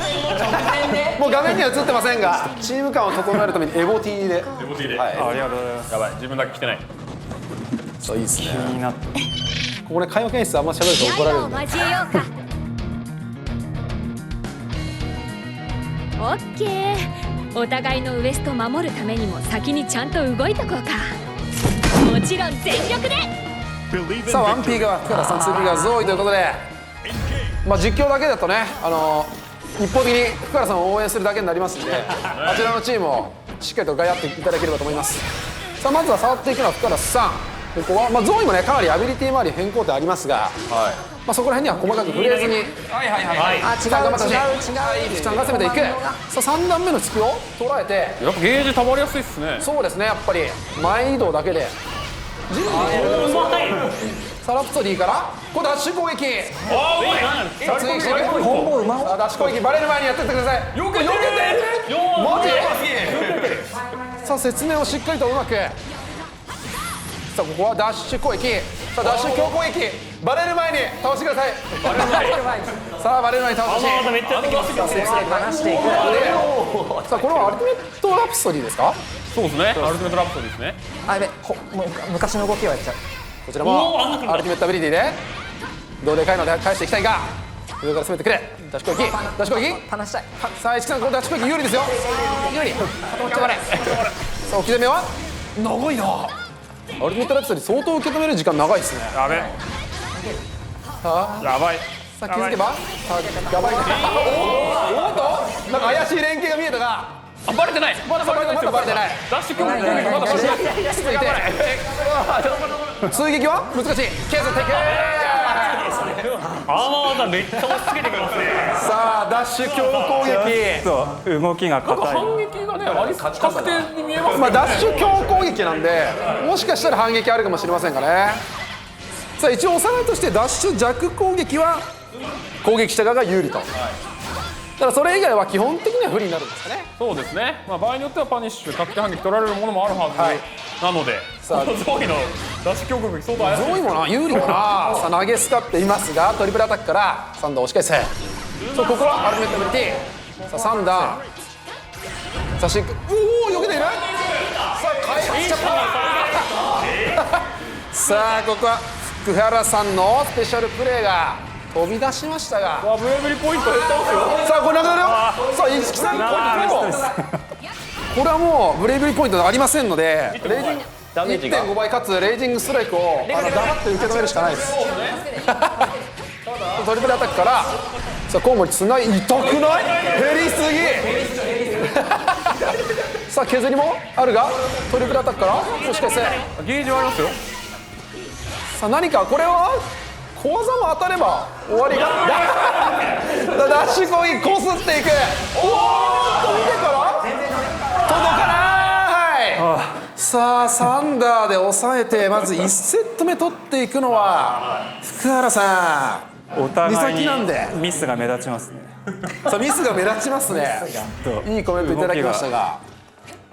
もう画面には映ってませんがチーム感を整えるためにエボ T で。エボティで。はい、ありがとうございます。やばい、自分だけ来てない。そういいですね。気になってここね開幕演出あんま喋ると怒られるんで。交えようか。オッケー。お互いのウエスト守るためにも先にちゃんと動いとこうか。もちろん全力で。さあ 1P 側福原さん 2P 側ゾーイということで、実況だけだとね一方的に福原さんを応援するだけになりますのであちらのチームをしっかりとガヤっていただければと思います。さあまずは触っていくのは福原さん。ここはゾーイもねかなりアビリティ周り変更点ありますが、そこら辺には細かく触れずにあ、違う頑張ってほしい。違う。福ちゃんが攻めていく。さあ3段目の突きを捉えて、やっぱゲージ溜まりやすいっすね。そうですねやっぱり前移動だけでサラプソディからこれダッシュ攻撃。次していくコンボうまさあダッシュ攻撃バレる前にやってってください。よけてマジさあ説明をしっかりとうまく。さあここはダッシュ攻撃。さあダッシュ強攻撃バレる前に倒してください。さあバレるのに倒してまだめっちゃやってきますよ。離していく。さあこれはアルティメットラプソディですか。そうですね。アルティメットラプソディですね。あ、やべ、もう昔の動きをやっちゃう。こちらもアルティメットアビリティでどうでかいので返していきたいが上から攻めてくれ。ダッシュ攻撃ダッシュ攻撃。離したい。さあ市木さんこのダッシュ攻撃有利ですよ。有利固まっちゃうからさあ置き攻めは長いな。アルティメットラプソディ相当受け止める時間長いですね。やべ。さあやばい。さあ気づけばさあやばいな。おっとなんか怪しい連携が見えたがあ、バレてない。まだバレてないですよ。まだバレてない。ダッシュ攻撃まだバレてない。続いて追撃は難しい。ケーステクアーマー技めっちゃ押し付けてきますね。さあダッシュ強攻撃。そう動きがなんか硬い。反撃がね、割と確定に見えますね。まあダッシュ強攻撃なんでもしかしたら反撃あるかもしれませんがね。さあ一応おさらいとしてダッシュ弱攻撃は攻撃した側が有利と。ただそれ以外は基本的には不利になるんですかね。そうですね。まあ場合によってはパニッシュ、確定反撃取られるものもあるはず、はいなので、さあこの上位のダッシュ強攻撃相当怪しい。上位もな有利かな。さあ投げスカっていますがトリプルアタックからサンダー押し返せ。そうここはアルティメットアビリティ。さあサンダーさあシックおお避けている。さあ開発しちゃったさあここは福原さんのスペシャルプレーが飛び出しましたがブレイブリポイント減ってますよ。さあこれなくなるよ。さあ一木さんポイントこれはもうブレイブリーポイントがありませんのでレイジングダメージが 1.5 倍かつレイジングストライクを黙って受け止めるしかないですトリプルアタックからさあコウモリつない痛くない減りすぎさあ削りもあるがトリプルアタックからもしかしてゲージはありますよ。さあ何かこれは小技も当たれば終わりがダッシュ攻撃こすっていく。おーっと見てから届かないさあサンダーで抑えてまず1セット目取っていくのは福原さんお互い美咲なんでにミスが目立ちますね。さあミスが目立ちますねいいコメントいただきましたが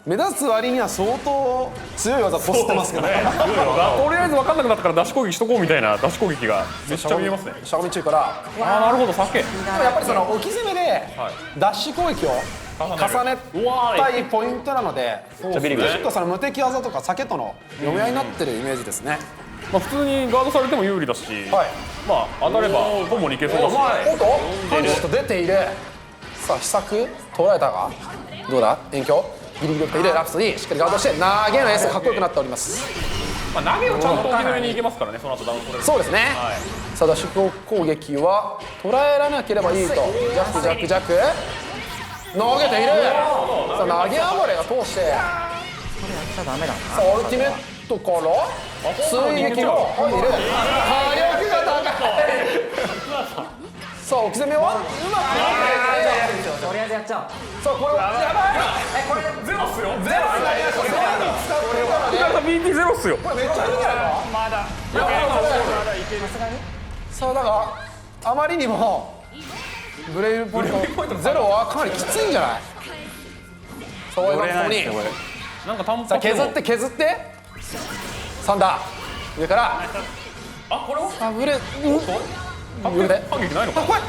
目立つ割には相当強い技こすってますけどねとりあえず分かんなくなったからダッシュ攻撃しとこうみたいなダッシュ攻撃がめっちゃ見えますね。しゃがみ中からああ、なるほど、避け。でもやっぱりその置き攻めでダッシュ攻撃を重ねたいポイントなのでビリビリ結構その無敵技とか避けとの読み合いになってるイメージですね。まあ普通にガードされても有利だし、はいまあ当たればコンボにいけそうだし。おっとパンチと出ている。さあ秘策捉えたがどうだ遠距ギリギリ打っているラプソディしっかりガードして投げのエースかっこよくなっております。まあ投げをちゃんと大きめにいけますからね、その後ダウン取れる。そうですね、さあダッシュ攻撃は捉えられなければいいとジャックジャックジャック投げている。さあ投げ暴れが通してさあアルティメットから追撃が入る。火力が高いさあ置き攻めはうまくとりあえずやっちゃおう。さあこれはやばいこれゼロっすよ。ゼロになりました。ゼロに使ってるからね。なんか BP ゼロっすよ。これめっちゃいいんじゃないか。まださあだがあまりにもブレイブポイントゼロはかなりきついんじゃない。さあワイバンここになんか単さあ発削って削ってサンダー上からあ、これはあブレ上で反撃ないのか。これ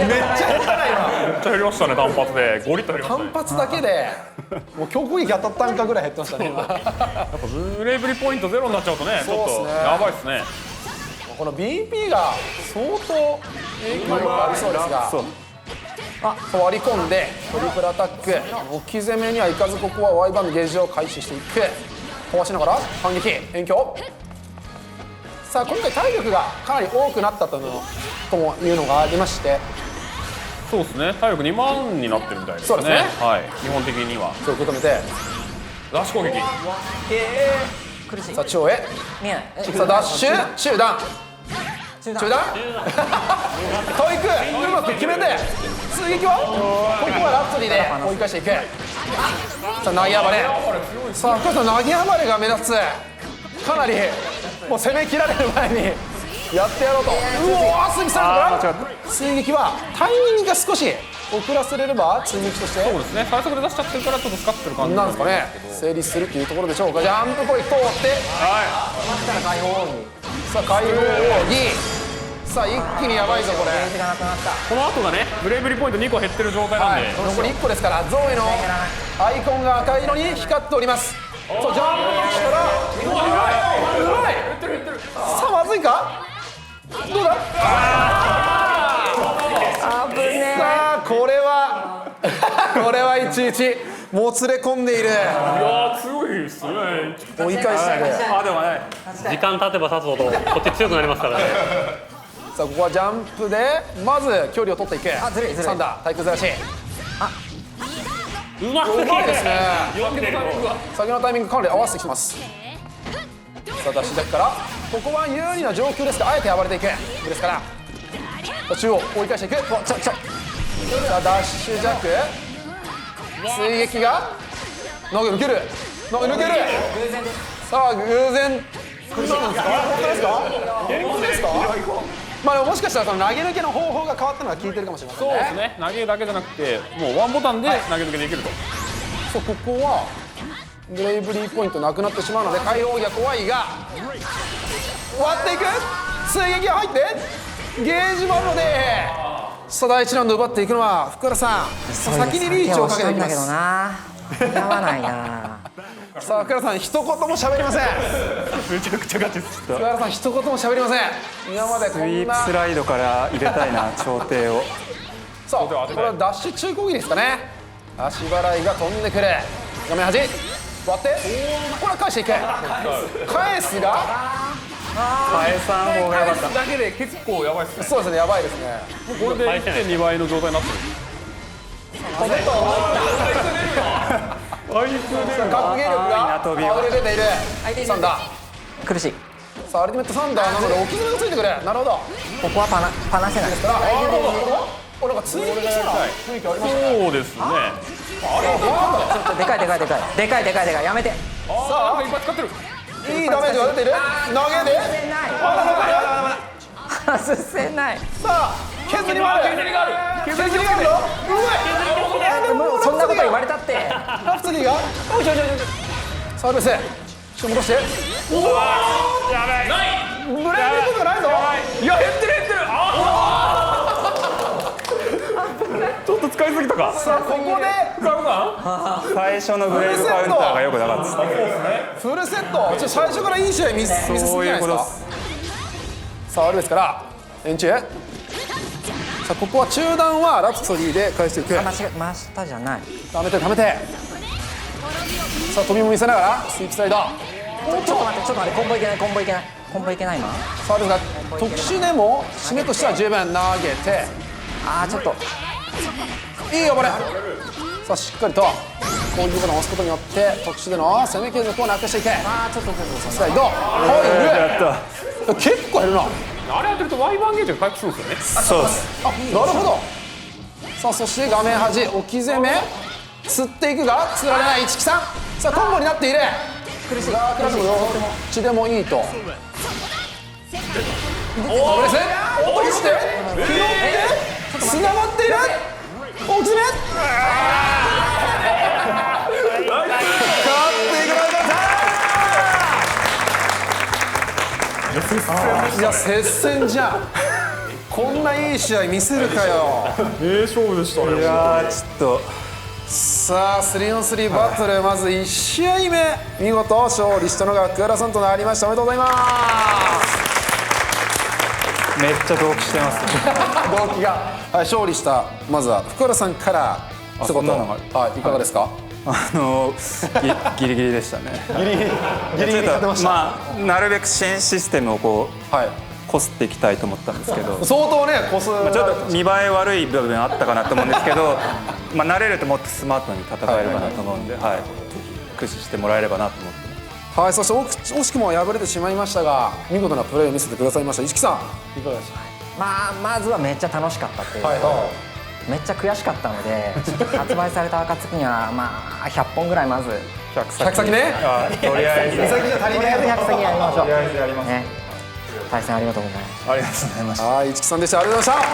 めっちゃ減ったな今。めっちゃ減りましたね、単発でゴリッと減りましたね。単発だけでもう強攻撃当たったんかぐらい減ってましたね今。やっぱブレイブリポイントゼロになっちゃうとね、ちょっとそうっすねやばいっすね。この BP が相当影響力ありそうですが割り込んでトリプルアタック置き攻めにはいかずここはワイバンのゲージを開始していく壊しながら反撃遠距さあ今回体力がかなり多くなったともいうのがありましてそうですね、体力2万になってるみたいですね。そうですねはい、基本的にはそう受け止めてダッシュ攻撃。苦しい。さあ中央へ見えない。さあダッシュ中段中中段トイクうまく決めて追撃はここはラプソディで追い返していくさあ投げ暴れさあ深田さん投げ暴れが目立つかなりもう攻め切られる前にやってやろうとうおー鈴木さんから追撃はタイミングが少し遅らせれれば追撃としてそうですね、最速で出しちゃってるからちょっと使ってる感じなんですかね成立するっていうところでしょうかジャンプ攻撃通ってさあ解放奥義、さあ一気にやばいぞこれ。ゲージがなくなった。この後がねブレイブリーポイント2個減ってる状態なんはいで、残り1個ですから、ゾーイのアイコンが赤色に光っております。そうジャンプしたらうまい。さあまずいか、どうだ。危ねさあこれはこれはいちいちもつれ込んでいる。いやーすごいですね。追い返したね。あでもね時間経てば経つほどこっち強くなりますからね。さあここはジャンプでまず距離を取っていく。あずるいずるいサンダー対空ずらし、うますぎる。うまいですね。読んでるよ。先のタイミングかなり合わせてきます。さあダッシュジャックからここは有利な状況ですが、あえて暴れていくですから、さあ中央追い返していく。さあダッシュジャック、追撃が投げ抜ける、投げ抜ける。さあ偶然苦しいんですか、本当ですか、本当ですか。まあでももしかしたらその投げ抜けの方法が変わったのが効いてるかもしれませんね。そうですね。投げだけじゃなくてもうワンボタンで投げ抜けできると。そうここはブレイブリーポイントなくなってしまうので、解放技は怖いが割っていく、追撃が入ってゲージもあるので、さあ第1ラウンド奪っていくのは福原さん。先にリーチをかけていきまだけどす。な。似合わないな。さあ福原さん一言も喋りません。めちゃくちゃガチです。福原さん一言も喋りません。今までこスイーんなプスライドから入れたいな調停を。さあこれはダッシュ中攻撃ですかね。足払いが飛んでくる、画面端割ってこれは返していく、返すが返さん方がよかった。だけで結構やばいですね。そうですね、やばいですね。これで 1.2 倍の状態になってる。格ゲー力が溢れ出ているサンダー。苦しい。さあアルティメットサンダーなので置き詰めがついてくる。なるほど。ここはパナせない。おなんか追撃しそうな雰囲気ありましたね。そうですね。ちょっとでかいやめて。さあいっぱい使ってる。いいダメージが出ている。投げで外せない。さあ削りもある。削りがあるぞ。うまい。もうそんなこと言われたって。ラフツリーがおいしょいしょいしょ。サービスちょっと戻して。うわーやばい。ブレーキことないぞ。いや減ってる。ちょっと使いすぎたか。さあここで最初のブレイブカウンターが良くなかったです。フルセット。ちょっと最初からいい試合見せすぎじゃないですか。さああれですから円柱。さあここは中段はラプソディで返していく。間違え真下じゃない。ためて。さあ飛びも見せながらスイープスライド。ちょっと待ってコンボいけない今。さあですが特殊でも締めとしては十分投げて、あーちょっといいよこれ。さあしっかりと攻撃ボタンを押すことによって特殊での攻め継続をなくしていけ。ちょっとスライドホイール。結構減るな。あれやってると Y バンゲージが回復するんですよね。そうです。あ、なるほど。さあそして画面端置き攻め釣っていくが釣られない一木さん。さあコンボになっている。クラスもどっちでもいいと。プレス落として拾ってつながっている。置き攻め勝っていくいや接戦じゃん。こんないい試合見せるかよ。勝負でしたね。いやーちょっとさあ 3on3 バトル、まず1試合目見事勝利したのが福原さんとなりました。おめでとうございます。めっちゃ同期してます。同期が、はい、勝利したまずは福原さんから一言、そんなのがはい、いかがですか。ギリギリでしたね。ギリギリ勝てました。まあなるべく新システムをこうはい、こすっていきたいと思ったんですけど、相当ねこすられてちょっと見栄え悪い部分あったかなと思うんですけど、まあ慣れるともっとスマートに戦えるかなと思うんで、はい、ぜひ駆使してもらえればなと思ってます。はい、そして惜しくも敗れてしまいましたが見事なプレーを見せてくださいました市木さん、いかがでしたか。まずはめっちゃ楽しかったっていうのと、めっちゃ悔しかったのでちょっと発売された暁にはまあ100本ぐらいまず100先ね。とりあえず先じゃ足りねえ。100先やりましょう。とりあえずやります。ね、対戦ありがとうございます。ありがとうございました。はい、市木さんでした。ありがとうございまし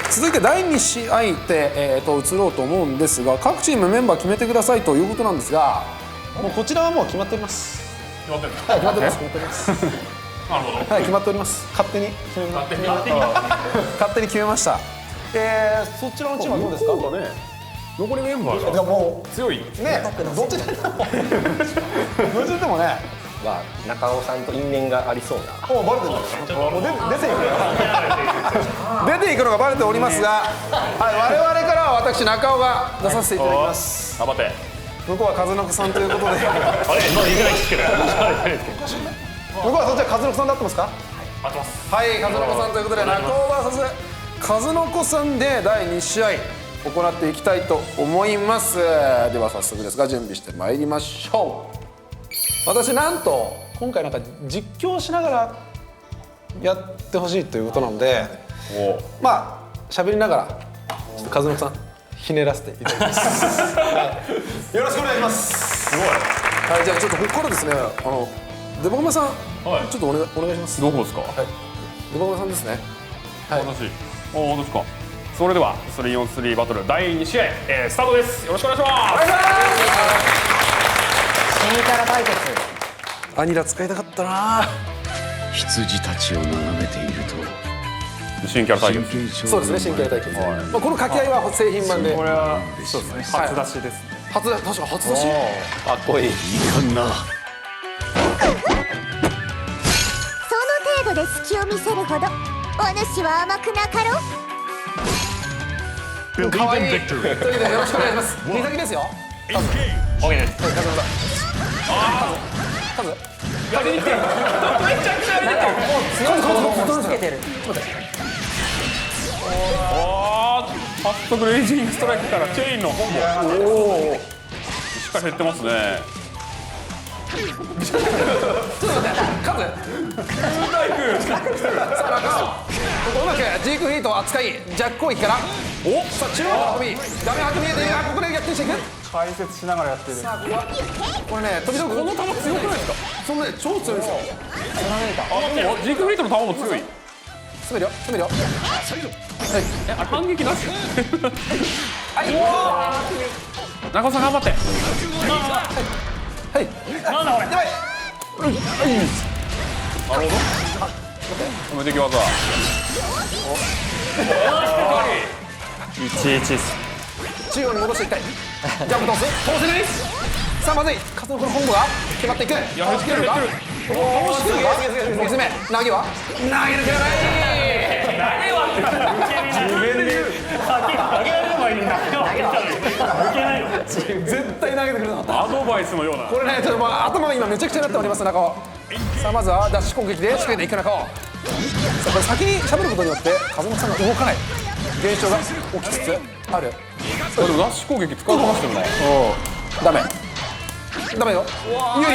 た。続いて第2試合で、移ろうと思うんですが、各チームメンバー決めてくださいということなんですが、もうこちらはもう決まっております。決まってますはい決まっております勝手に決めましたそちらのチームはどうですか残りメンバーだからも強い。うねどっちでもねまあ中尾さんと因縁がありそうな。もうバレてるんだもう出ていくのがバレておりますが、はい、我々からは私中尾が出させていただきます頑張って。向こうは和信さんということであれまだ言いづらいですけど向こうはそっちは和信さんで合ってますか合ってますはい、和信さんということで中尾 VS 和信さんで第2試合行っていきたいと思います。では早速ですが準備してまいりましょう。私なんと今回なんか実況しながらやってほしいということなのでまあ喋りながらちょっと和信さんひねらせていただきますよろしくお願いします。すごい。はい、じゃあちょっとここからですねデバゴメさん、ちょっとお願いします。どこですか。はい、デバゴメさんですね。はい、私。おお、ですか。それでは 3on3 バトル第2試合、スタートです。よろしくお願いします。新キャラ対決。アニラ使いたかったな。羊たちを眺めていると新キャラ対決。そうですね、新キャラ対決。まあこの掛け合いは製品版で。これはそうですね、初出しですね。初出し、確か初出し。かっこいい。いかんな。その程度で隙を見せるほどお主は甘くなかろう。可愛い。ということでよろしくお願いします。二先ですよ。オッケーですカズさん。カズ。なんかもう強い子供をつけてる。早速レイジングストライクからチェインの本部。おお。しっかり減ってますね。カズ。うまくジークフィートを扱いジャック攻撃からおさあ中央の飛びダメハク見えているがここで逆転していく解説しながらやってる。さあこれね飛び道具この球強くないですか。そのね超強いですよ。ジークフリートの球も強い。攻めるよ攻めるよ。あれ反撃なし。中尾さん頑張って。はいなんだこれやばい。なるほど。無敵技。11です。中央に戻していきたい。ジャンプ通す通せない。さあまずいカズのこのコンボが決まっていく。いや減ってる減ってる。おおすげえ2つ目投げは投げるけどない自分で言う先上げられる前に投げないの絶対投げてくれなかったアドバイスのような。これねちょっと頭が今めちゃくちゃになっております中尾。さあまずはダッシュ攻撃で仕掛けていく中尾。さあこれ先に喋ることによって風間さんが動かない現象が起きつつある。でもダッシュ攻撃使ってましたよね。ダメダメよ。有利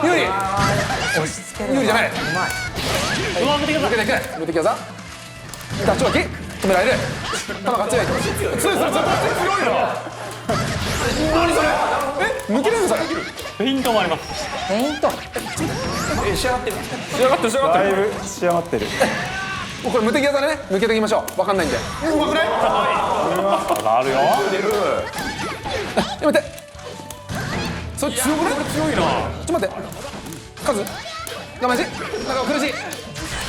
有利有利じゃない。抜けていく抜けていく技ダッチ脇止められる。球が強い強い強い強いな。何それ抜けるのそれ。フェイントもあります。フェイント。仕上がってる仕上がってる仕上がってる。だいぶ仕上がってる。もうこれ無敵技でね抜けていきましょう。分かんないんでうまくない。あるよ。やめてそれ強くない。強いな。ちょっと待ってカズ我慢し中尾苦しい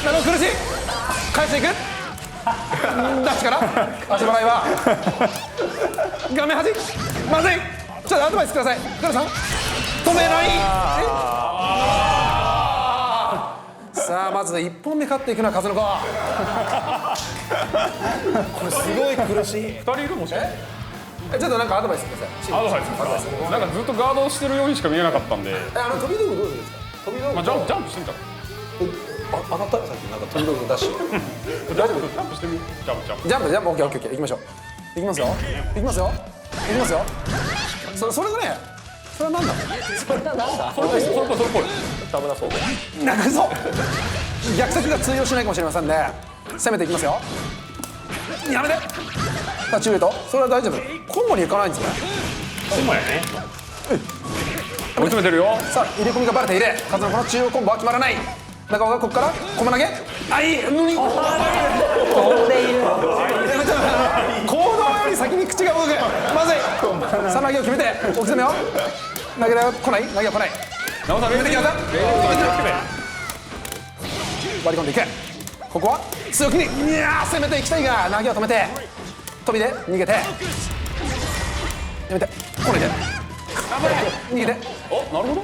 中尾苦しい返していくダッシュから足払いは画面端まずいちょっとアドバイスくださいカズさん止めないさあまず1本目勝っていくのはカズの子これすごい苦しい。2人いるもんしか。ちょっとなんかアドバイスください。アドバイス。なんかずっとガードしてるようにしか見えなかったんで。飛び道具どうするんですか。飛び道具まあジャンプしてみたら。当たったさっきなんか飛び道具ダッシュ大丈夫。ジャンプしてみる。ジャンプジャンプ。ジャンプジャンプオッケーオッケーオッケー行きましょう。行きますよ行きますよ行きますよ。それがねそれは何だそれっぽいそれっぽい。危なそう。なんかそう逆先が通用しないかもしれませんね。攻めていきますよ。やめてさあ中へとそれは大丈夫。コンボに行かないんですね。コンボやね。追い詰めてるよ。さあ入れ込みがバレているカズのこの中央コンボは決まらない。中尾がここから駒投げあいいのに飛んでいる行動より先に口が動くまずいさあ投げを決めて置き攻めよ投げは来ない投げは来ない直さん出てきました割り込んでいく。ここは強気にいやー攻めていきたいが投げを止めて飛びで逃げてやめてこれで逃げておなるほど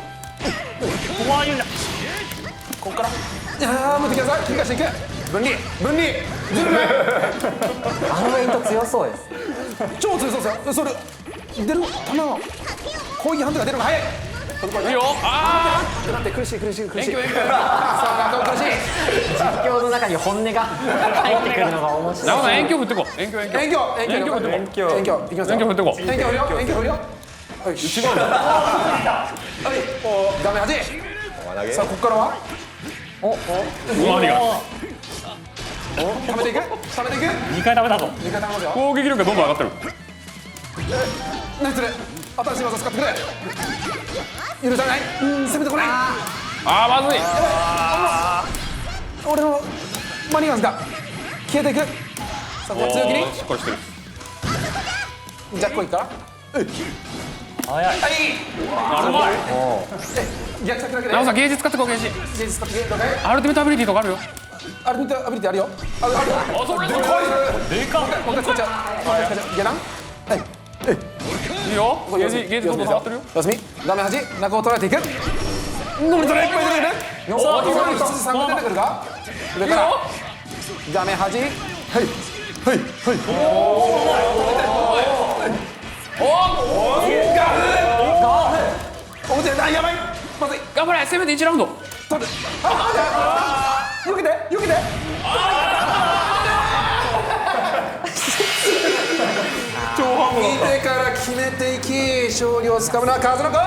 ここから持ってきなさい切り返していく分離ずるいあのフェイント強そうです。超強そうですよそれ出る球の攻撃判定が出るのが早いいいよあってなって苦しいさあ苦しい実況の中に本音が入ってくるのが面あ白い。中さん遠距振ってこう遠距遠距振ってこう遠距いきますよ遠距振ってこう遠距振るよはい違うんだはい画面端さあここからはうまみが溜めていく2回食べたぞ。味方ますよ攻撃力がどんどん上がってる何それ新しい技使ってくれ許さない攻めてこないまずい俺のマニガンズが消えていくさあここは強気にしっかりしてるジャックいいか早い。はいなるほど逆先だけで直さんゲージ使ってこうゲージジェイス使ってくれ了解アルティメットアビリティとかあるよアルティメットアビリティあるよあるよそれでかいでかっ。もう一回使っちゃう下段はいいいよゲージどんどん下がってるよ休み画面端中を捉えていくノリトラいっぱい出てくるさあ1つ3が出てくるか上から画面端はいおもちゃやばいまずい頑張れせめて1ラウンド取る避けて見てから決めていき勝利をつかむのは風の子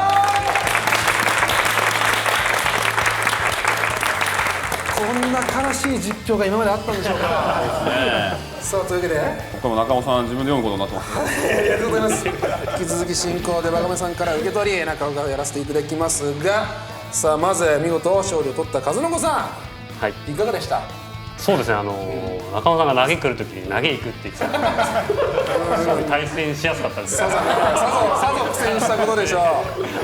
こんな悲しい実況が今まであったんでしょうかさあというわけでこれも中尾さん自分で読むことになってますありがとうございます引き続き進行でバカメさんから受け取り中岡をやらせていただきますがさあまず見事勝利を取った風の子さはい。んいかがでしたそうですね。中野さんが投げ来るときに投げ行くって言ってたんですごい対戦しやすかったです。さぞ苦戦したことでしょう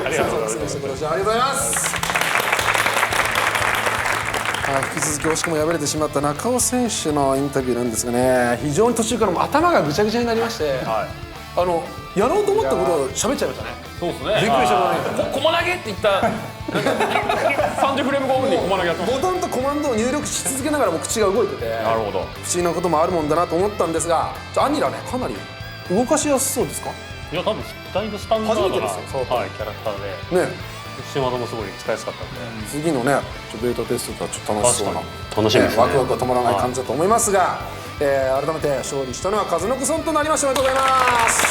ありがとうございます。さぞ苦戦したことでしょうありがとうございます引き続き惜しくも敗れてしまった中尾選手のインタビューなんですがね非常に途中からもう頭がぐちゃぐちゃになりまして、やろうと思ったことを喋っちゃいましたねそうですねびっくりしたことに駒投げって言った30フレーム5分に駒投げやってますボタンとコマンドを入力し続けながらも口が動いててなるほど不思議なこともあるもんだなと思ったんですがアニラねかなり動かしやすそうですかいや多分だいぶスタンダードな初めてですよはいキャラクターでね島田もすごい使いやすかったんで次のねベータテストとはちょっと楽しそうな楽しみですね。ワクワクが止まらない感じだと思いますが、改めて勝利したのは風の子さんとなりましたおめでとうございます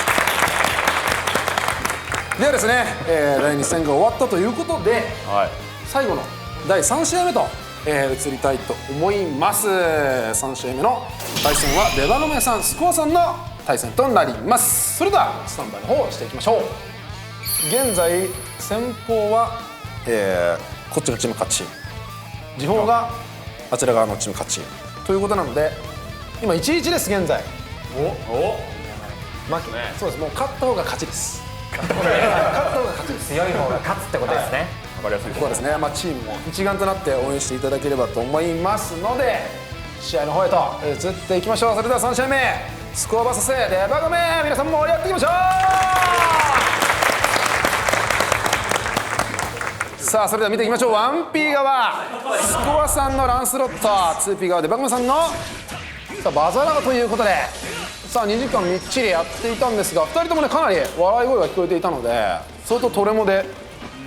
ではですね、第2戦が終わったということで、最後の第3試合目と、移りたいと思います3試合目の対戦はデバノメさんスコアさんの対戦となりますそれではスタンバイの方をしていきましょう現在先鋒は、こっちのチーム勝ち時報があちら側のチーム勝ちということなので今 1-1 です現在そうですもう勝った方が勝ちです勝った方が勝ちです強い方が勝つってことですね。わかりやすいここはですね、チームも一丸となって応援していただければと思いますので試合の方へと移っていきましょうそれでは3試合目スコアバーサスデバゴメ皆さん盛り上がっていきましょうさあそれでは見ていきましょう 1P 側スコアさんのランスロット 2P 側デバゴメさんのさあバザラガということでさあ2時間みっちりやっていたんですが2人ともねかなり笑い声が聞こえていたので相当トレモで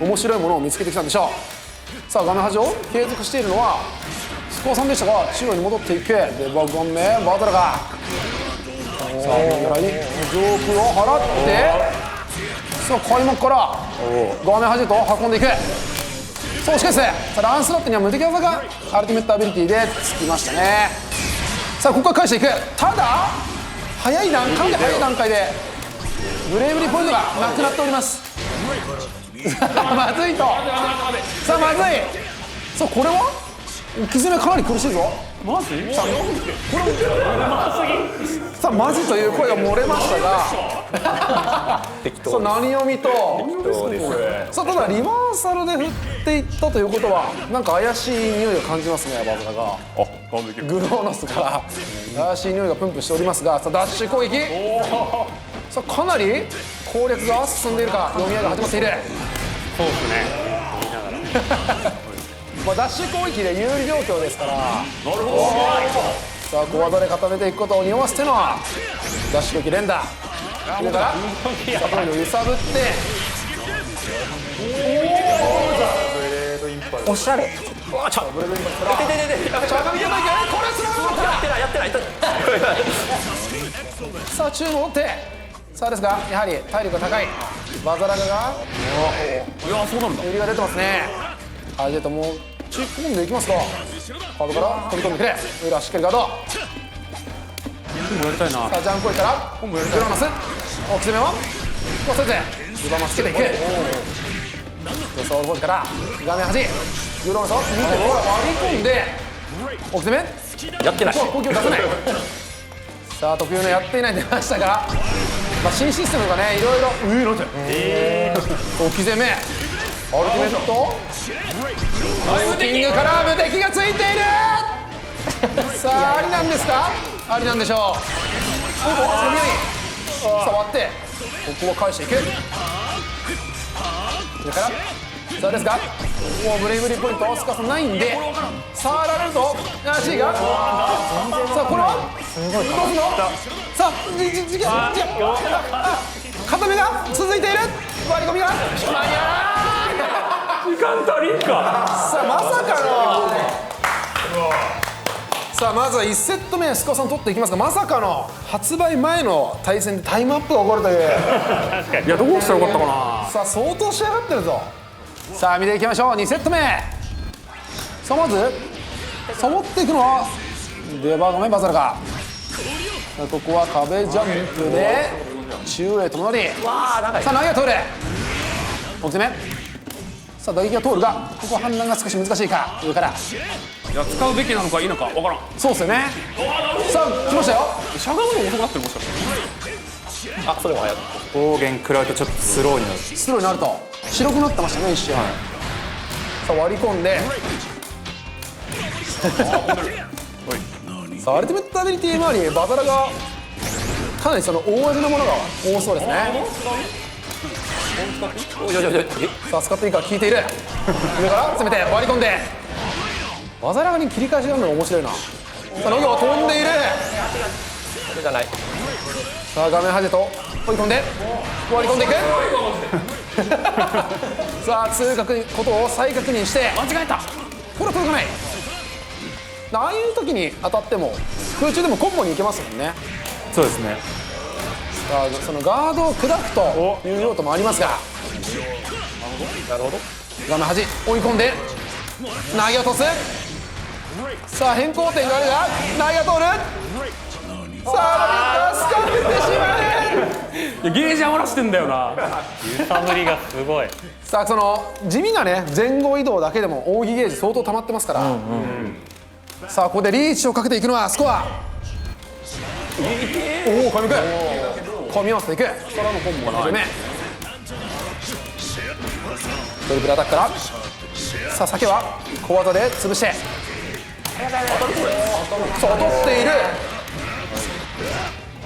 面白いものを見つけてきたんでしょうさあ画面端を継続しているのはスコアさんでしたが中央に戻っていくでバゴメバザラガさあ上空を払ってさあ開幕から画面端へと運んでいくそうしかしさあランスロットには無敵技がアルティメットアビリティでつきましたねさあここから返していくただ早い段階でブレイブリーポイントがなくなっておりますまずいとさあまずいさあこれは傷目かなり苦しいぞマジ？さあまずいという声が漏れましたが適当さあ何読みとそうです。さあただリバーサルで振っていったということはなんか怪しい匂いを感じますねバズラがあ、ガンできる。グローノスから怪しい匂いがプンプンしておりますがさあダッシュ攻撃さあかなり攻略が進んでいるか読み合いが始まっているそうですね。まあダッシュ攻撃で有利状況ですからなるほど。さあ小技で固めていくことを匂わせてのダッシュ攻撃連打それからさあこのように揺さぶっておしゃれ。しゃがみ出ていけこれスローだったやってない。さあ中戻ってさあですがやはり体力が高いバザラガがいや、そうなんだ。襟が出てますねアジェットもう中込んでいきますかカードから飛び込んでくれ裏しっかりガードもうやりたいな。さあジャンプ置いたらグラマス大き攻めをこうせてリバマスつけていく予想ボールから画面端グラマスを見て割り込んで大き攻めやってない。ここは攻撃を出さないさあ特有のやっていない出ましたが、まあ、新システムがねいろいろなんて大き攻めアルティメットキングから無敵がついているさあありなんですかありなんでしょう触ってここを返していくそれからさあですがもうブレイブリーポイントスカさんないんで触られると足がさあこれはどうすんのさあ固めが続いている割り込みが時間足りんか。さあまさかのさあまずは1セット目スカさん取っていきますがまさかの発売前の対戦でタイムアップが起こるといういや、どうしたらよかったかな。さあ相当仕上がってるぞさあ見ていきましょう2セット目さあまずサボっていくのはレバーが目バザルかさあここは壁ジャンプで中へ隣さあ投げが通る大き攻めさあ打撃が通るがここは判断が少し難しいか上からいや、使うべきなのかいいのかわからん。そうですよねさあ来ましたよしゃがむの遅くなってるもしかして。あ、それも早い。暴言食らうとちょっとスローになる。スローになると白くなってましたね一瞬、さあ割り込んでさあアルティメットアビリティ周りバザラがかなりその大味なものが多そうですねさあ使っていいか聞いている上から攻めて割り込んでバザラガに切り返しがあるのが面白いなさあノギは飛んでいるそれじゃない。さあ画面端へと追い込んで割り込んでいくさあ通過ことを再確認して間違えたこれは届かないああいう時に当たっても空中でもコンボに行けますもんねそうですね。さあそのガードを砕くという用途もありますがなるほど。画面端追い込んで投げ落とすさあ変更点があるが投げが通るさあスカってしまういや、ゲージ余らしてんだよな。揺さぶりがすごい。さあその地味なね前後移動だけでも扇ゲージ相当溜まってますから、さあここでリーチをかけていくのはスコアおお神く神合わせていくからのコンボが始めトリプルアタックからさあ先は小技で潰してさあ取っている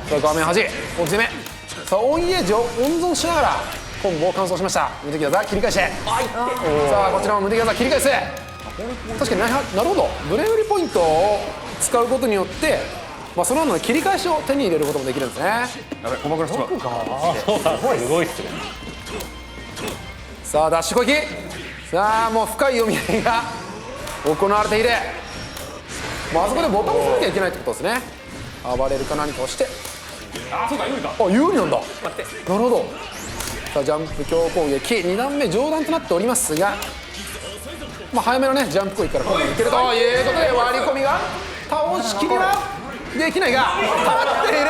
さあ画面端大き攻めさあ扇ゲージを温存しながらコンボを完走しました無敵技切り返してさあこちらも無敵技切り返す確かになるほどブレイブリポイントを使うことによって、まあ、その後の切り返しを手に入れることもできるんですねやべ、細かくしちまう。すごいっすね。さあダッシュ攻撃さあもう深い読み合いが行われている、まあ、あそこでボタンを押さなきゃいけないってことですね暴れるか何かをしてあ、そうか、有利か。あ有利なんだなるほどさあジャンプ強攻撃2段目上段となっておりますが、まあ、早めのねジャンプ攻撃から今度いけるということで割り込みが倒しきりはできないが立っている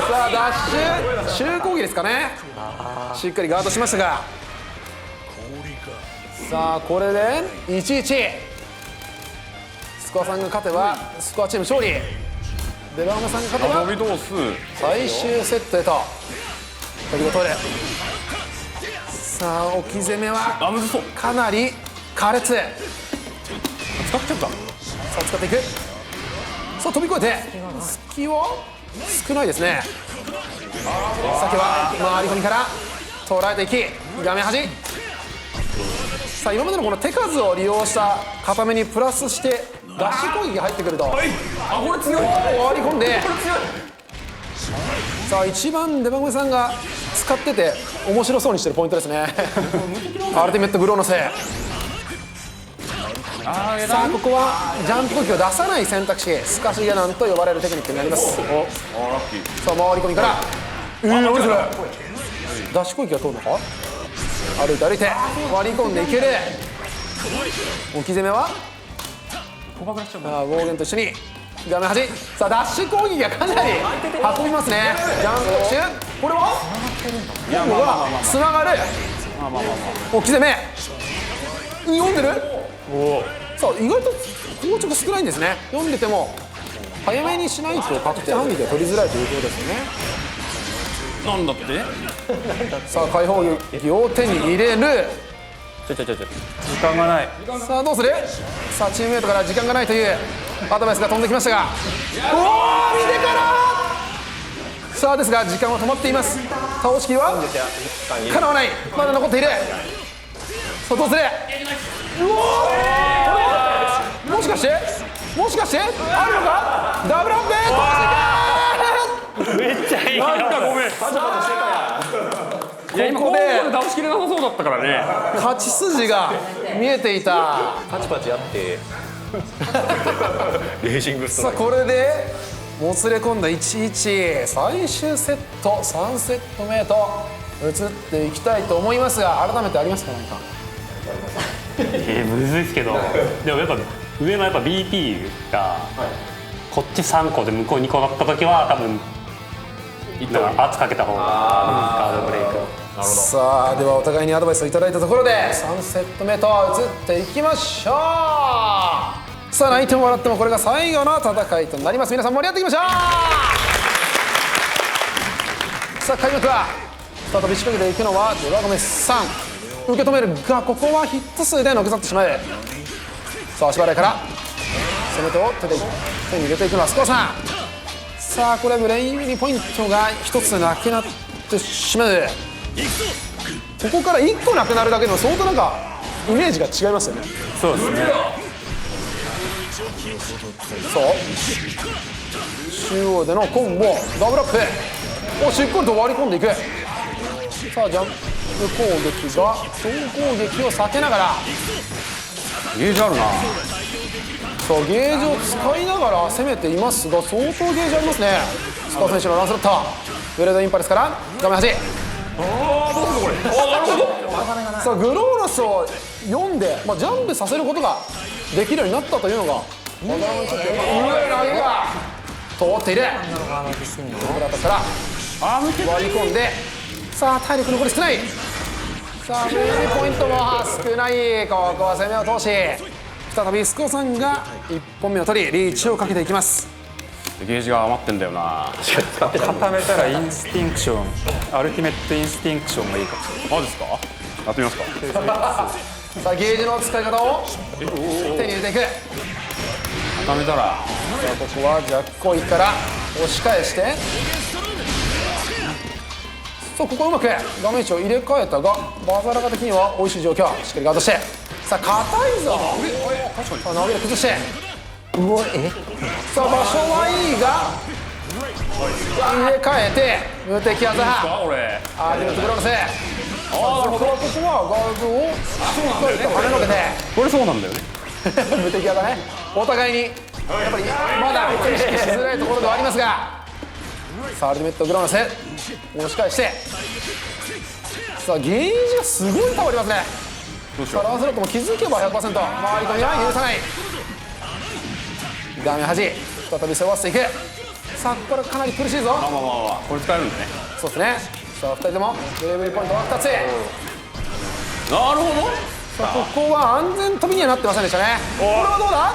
さあダッシュ中攻撃ですかねしっかりガードしましたがさあこれで1-1スコアさんが勝てばスコアチーム勝利出番さん勝てば飛び通す。最終セットへと飛びを取る。さあ置き攻めはむずそう。かなり苛烈。使っちゃった。さあ使っていく。さあ飛び越えて隙は少ないですね。先は回り込みから捉えていき画面端。さあ今までのこの手数を利用した固めにプラスしてダッシュ攻撃が入ってくると、これ強い。回り込んで、さあ一番出番さんが使ってて面白そうにしてるポイントですねアルティメットグローノス。さあここはジャンプ攻撃を出さない選択肢、スカシゲナンと呼ばれるテクニックになります。さあ回り込みから何それ、ダッシュ攻撃が通るのか。歩いて歩いて割り込んでいける。置き攻めは暴言と一緒に画面端。さあダッシュ攻撃がかなり運びますね。ジャンプ特集、これは今度はつながる置き攻め読んでる。さあ意外と硬直少ないんですね。読んでても早めにしないと確定反撃が取りづらいということですよね。なんだって。さあ開放撃を手に入れる。時間がない。さあどうする。さあチームメイトから時間がないというアドバイスが飛んできましたが、おお見てから。さあですが時間は止まっています。倒しきりはかなわない。まだ残っている。さあどうする。うおもしかしてあるのか。ダブルアップ。めっちゃいい。なんかごめん。いや今ここで倒しきれなさそうだったからね。勝ち筋が見えていた。パチパチやってレーシングストさあライク。これでもつれ込んだ 1-1、最終セット3セット目へと移っていきたいと思いますが、改めてありますか、何か。むずいですけど、でもやっぱ上のBP がこっち3個で向こう2個だった時は多分圧かけた方がガードブレイク。さあではお互いにアドバイスをいただいたところで3セット目と移っていきましょう。さあ泣いても笑ってもこれが最後の戦いとなります。皆さん盛り上がっていきましょう。さあ開幕は再び仕掛けていくのはデバゴメさん。受け止めるがここはヒット数でのけ去ってしまう。さあ足払いから攻め手を手に入れていくのはスコアさん。さあこれブレインミニポイントが1つなくなってしまう。ここから1個なくなるだけでも相当なんかイメージが違いますよね。そうですね。そう中央でのコンボダブルアップをしっかりと割り込んでいく。さあジャンプ攻撃が総攻撃を避けながらゲージあるな。さあゲージを使いながら攻めていますが相当ゲージありますね。スカー選手のランスロットブレードインパルスから画面端。さあグローナスを読んで、ジャンプさせることができるようになったというのが上投げが通っている。ブラタから割り込んで、さあ体力残り少ない。さあムービーポイントも少ない。ここは攻めを通し再びスコさんが1本目を取りリーチをかけていきます。ゲージが余ってんだよな。固めたらインスティンクション、アルティメットインスティンクションがいいかもしれない。マジですか。やってみますか。さあゲージの使い方を手に入れていく。固めたら。さあここはジャック攻撃から押し返して、そうここうまく画面位置を入れ替えたがバザラガ的には美味しい状況。しっかりガードして、さあ硬いぞ。さあ投げで崩して、さあ場所はいいが入れ替えて無敵技俺。アルティメットグローナス。ここはガードをしっかりと跳ねのけてこれそうなんだよね。無敵技ね。お互いにやっぱりまだ意識しづらいところではありますが、さあアルティメットグローナス押し返して、さあゲージがすごい溜まりますね。さあランスロットも気づけば 100% 回り込みは許さない。画面端再び背負わせていく。さあここからかなり苦しいぞ。これ使えるんだね。そうですね。さあ2人ともブレイブリーポイントは2つ。なるほど。さあここは安全飛びにはなってませんでしたね。これはどうだ。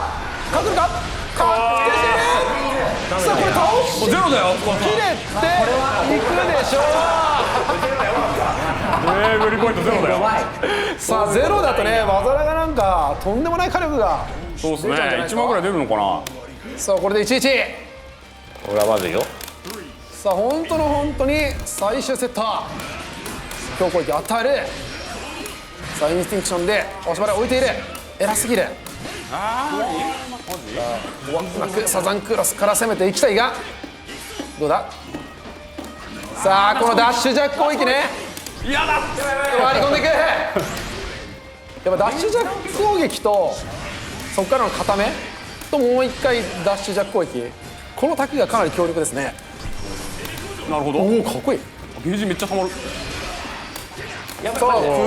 かくるか。確定している。さあこれ倒しゼロだよ切れていくでしょブリポイントゼロだよ。う。さあゼロだとね、技がなんかとんでもない火力がそうですね。出ちゃうんじゃないですか1万ぐらい出るのかな。さあこれで1-1。これはまずいよ。さあ本当に最終セット。強攻撃当たる。さあインスティンクションでおしばら置いている。偉すぎる。うまくサザンクロスから攻めていきたいがどうだ。さあこのダッシュジャック攻撃ね。やだ。割り込んでいく。やっぱダッシュジャック攻撃とそこからの固めともう一回ダッシュジャック攻撃、このタッグがかなり強力ですね。なるほど。おおかっこいい。ゲージめっちゃたまる。さあ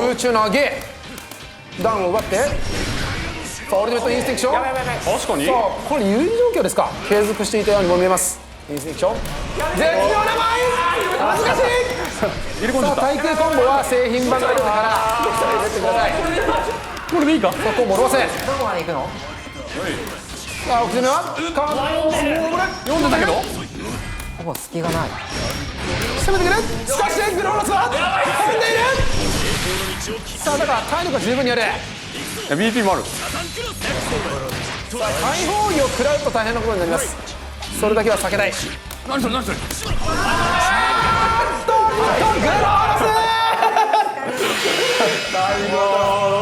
空中投げダウンを奪って、さあオルティメットインスティンクション。確かに。さあこれ有利状況ですか。継続していたようにも見えます。インスティンクション絶妙な前難しい。入れ込んじゃった。さあ対空コンボは製品版が出てから入れてください。これでいいか。さあコンボ下ろせ。どこまで行くの？さあ奥攻めは読んでたけど。ほぼ隙がない。攻めてくる。しかしグローラスは飛んでいる。さあだから体力が十分にある。BP もある。さあ大砲撃を食らうと大変なことになります。それだけは避けたい。何それ何それ。グローラ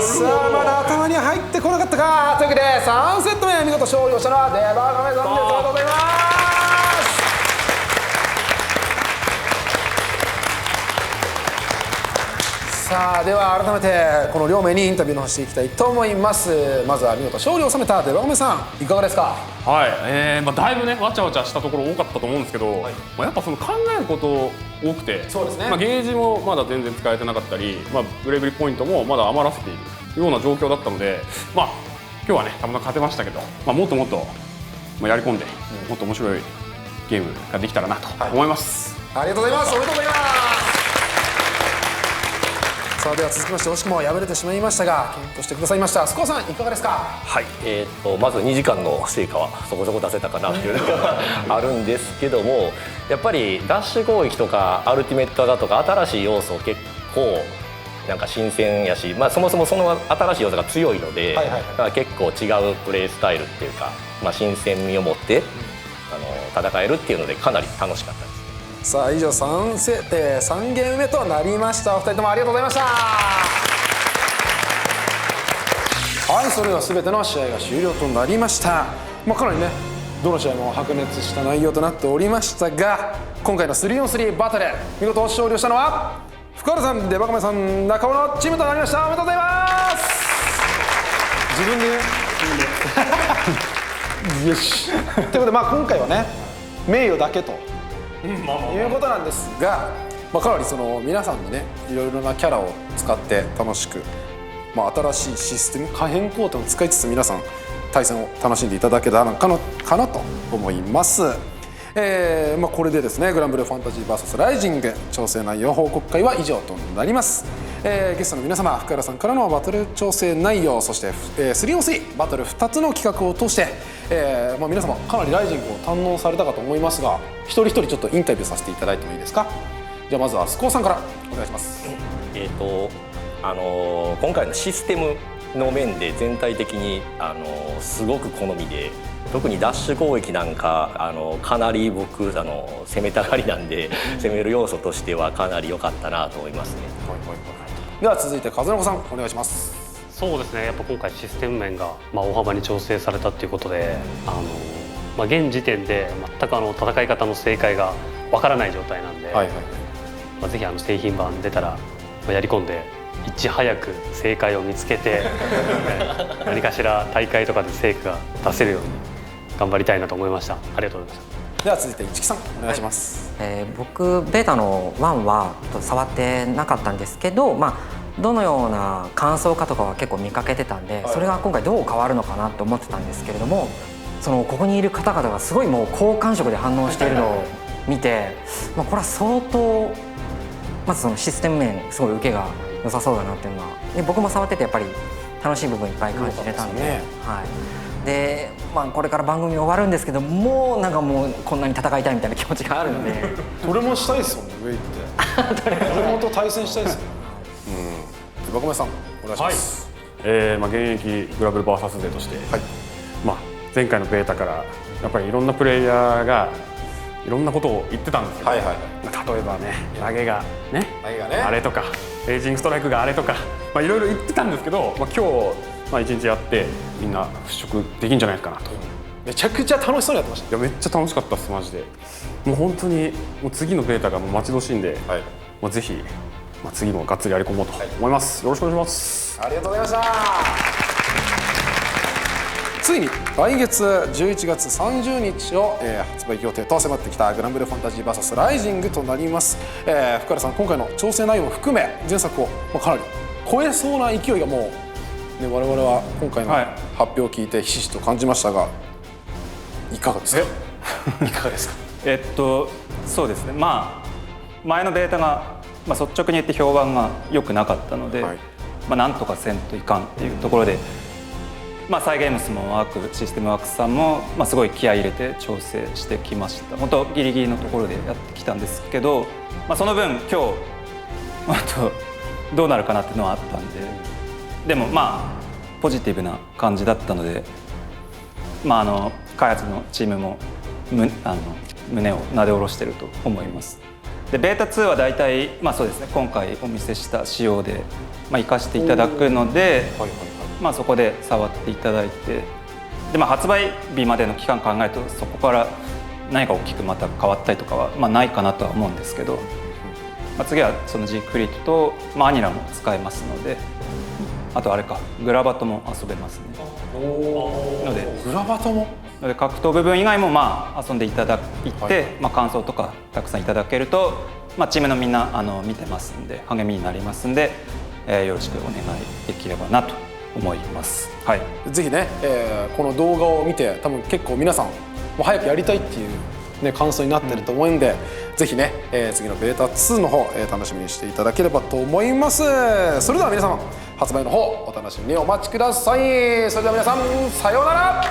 スさあまだ頭に入ってこなかったか。というわけで3セット目見事勝利をしたのはデバガメさんです。ありがとうございます。さあでは改めてこの両名にインタビューの方していきたいと思います。まずは見事勝利を収めたデバガメさんいかがですか。はい、だいぶねわちゃわちゃしたところ多かったと思うんですけど、やっぱその考えること多くて、そうですねゲージもまだ全然使えてなかったり、ブレイブリポイントもまだ余らせているような状況だったので、今日はねたまたま勝てましたけど、もっともっとやり込んで、もっと面白いゲームができたらなと思います。ありがとうございます。おめでとうございます。さあでは続きまして惜しくも敗れてしまいましたが健闘してくださいましたスコアさんいかがですか。はい、まず2時間の成果はそこそこ出せたかなっていうのがあるんですけども、やっぱりダッシュ攻撃とかアルティメットだとか新しい要素結構なんか新鮮やし、そもそもその新しい要素が強いので、結構違うプレースタイルっていうか、新鮮味を持って戦えるっていうのでかなり楽しかったです。さあ以上3ゲーム目となりました。お二人ともありがとうございました。はい、それでは全ての試合が終了となりました。かなりねどの試合も白熱した内容となっておりましたが、今回の 3on3 バトル見事勝利をしたのは福原さん、デバカメさん、中尾のチームとなりました。おめでとうございます。自分でよしということで今回はね名誉だけということなんですが、かなりその皆さんのねいろいろなキャラを使って楽しく、新しいシステム可変工程を使いつつ皆さん対戦を楽しんでいただけたのかなと思います。これでですねグランブルーファンタジー VS ライジング調整内容報告会は以上となります。ゲストの皆様、福原さんからのバトル調整内容、そして、3on3 バトル2つの企画を通して、皆様かなりライジングを堪能されたかと思いますが、一人一人ちょっとインタビューさせていただいてもいいですか。じゃあまずはスコーさんからお願いします。今回のシステムの面で全体的にすごく好みで、特にダッシュ攻撃なんかかなり僕攻めたがりなんで攻める要素としてはかなり良かったなと思いますね。では続いて風の子さんお願いします。そうですね、やっぱ今回システム面が大幅に調整されたということで、現時点で全く戦い方の正解がわからない状態なんで、ぜひ製品版出たらやり込んでいち早く正解を見つけて何かしら大会とかで成果が出せるように頑張りたいなと思いました。ありがとうございました。では続いて市木さんお願いします。僕ベータの1は触ってなかったんですけど、どのような感想かとかは結構見かけてたんで、それが今回どう変わるのかなと思ってたんですけれども、ここにいる方々がすごいもう好感触で反応しているのを見て、これは相当まずそのシステム面すごい受けが良さそうだなっていうのは、僕も触っててやっぱり楽しい部分いっぱい感じれたんで、で、これから番組終わるんですけど、もうなんかもうこんなに戦いたいみたいな気持ちがあるんでどれもしたいですもんね、上行ってどれもと対戦したいですよね。馬込さんお願いします。現役グラブル VS 勢として、前回のベータからやっぱりいろんなプレイヤーがいろんなことを言ってたんですけど、例えばね投げがねあれとかエイジングストライクがあれとかいろいろ言ってたんですけど、今日一日やってみんな払拭できんじゃないかなと。めちゃくちゃ楽しそうにやってました。いやめっちゃ楽しかったですマジで。もう本当にもう次のベータがもう待ち遠しいんで、もうぜひ次もがっつりやり込もうと思います。よろしくお願いします。ありがとうございました。ついに来月11月30日を、発売予定と迫ってきたグランブルファンタジー VS ライジングとなります。福原さん、今回の調整内容も含め前作をかなり超えそうな勢いがもう、我々は今回の発表を聞いてひしひしと感じましたが、いかがですか？いかがですか？そうですね、前のベータが、率直に言って評判が良くなかったので、なんとかせんといかんっていうところで、サイゲームスもシステムワークスさんも、すごい気合い入れて調整してきました。本当ギリギリのところでやってきたんですけど、その分今日どうなるかなっていうのはあったんで、でもポジティブな感じだったので、開発のチームも胸をなで下ろしてると思います。でベータ2は大体そうですね、今回お見せした仕様で活かしていただくので、そこで触っていただいて、で発売日までの期間考えるとそこから何か大きくまた変わったりとかはないかなとは思うんですけど、次はその G クリエイトと、アニラも使えますので、あとあれかグラバトも遊べますね。のでグラバトも格闘部分以外も遊んでいただいて、感想とかたくさんいただけると、チームのみんな見てますんで励みになりますんで、よろしくお願いできればなと思います。ぜひね、この動画を見て多分結構皆さんもう早くやりたいっていう、感想になってると思うんで、ぜひね、次のベータ2の方、楽しみにしていただければと思います。それでは皆様発売の方お楽しみにお待ちください。それでは皆さんさようなら。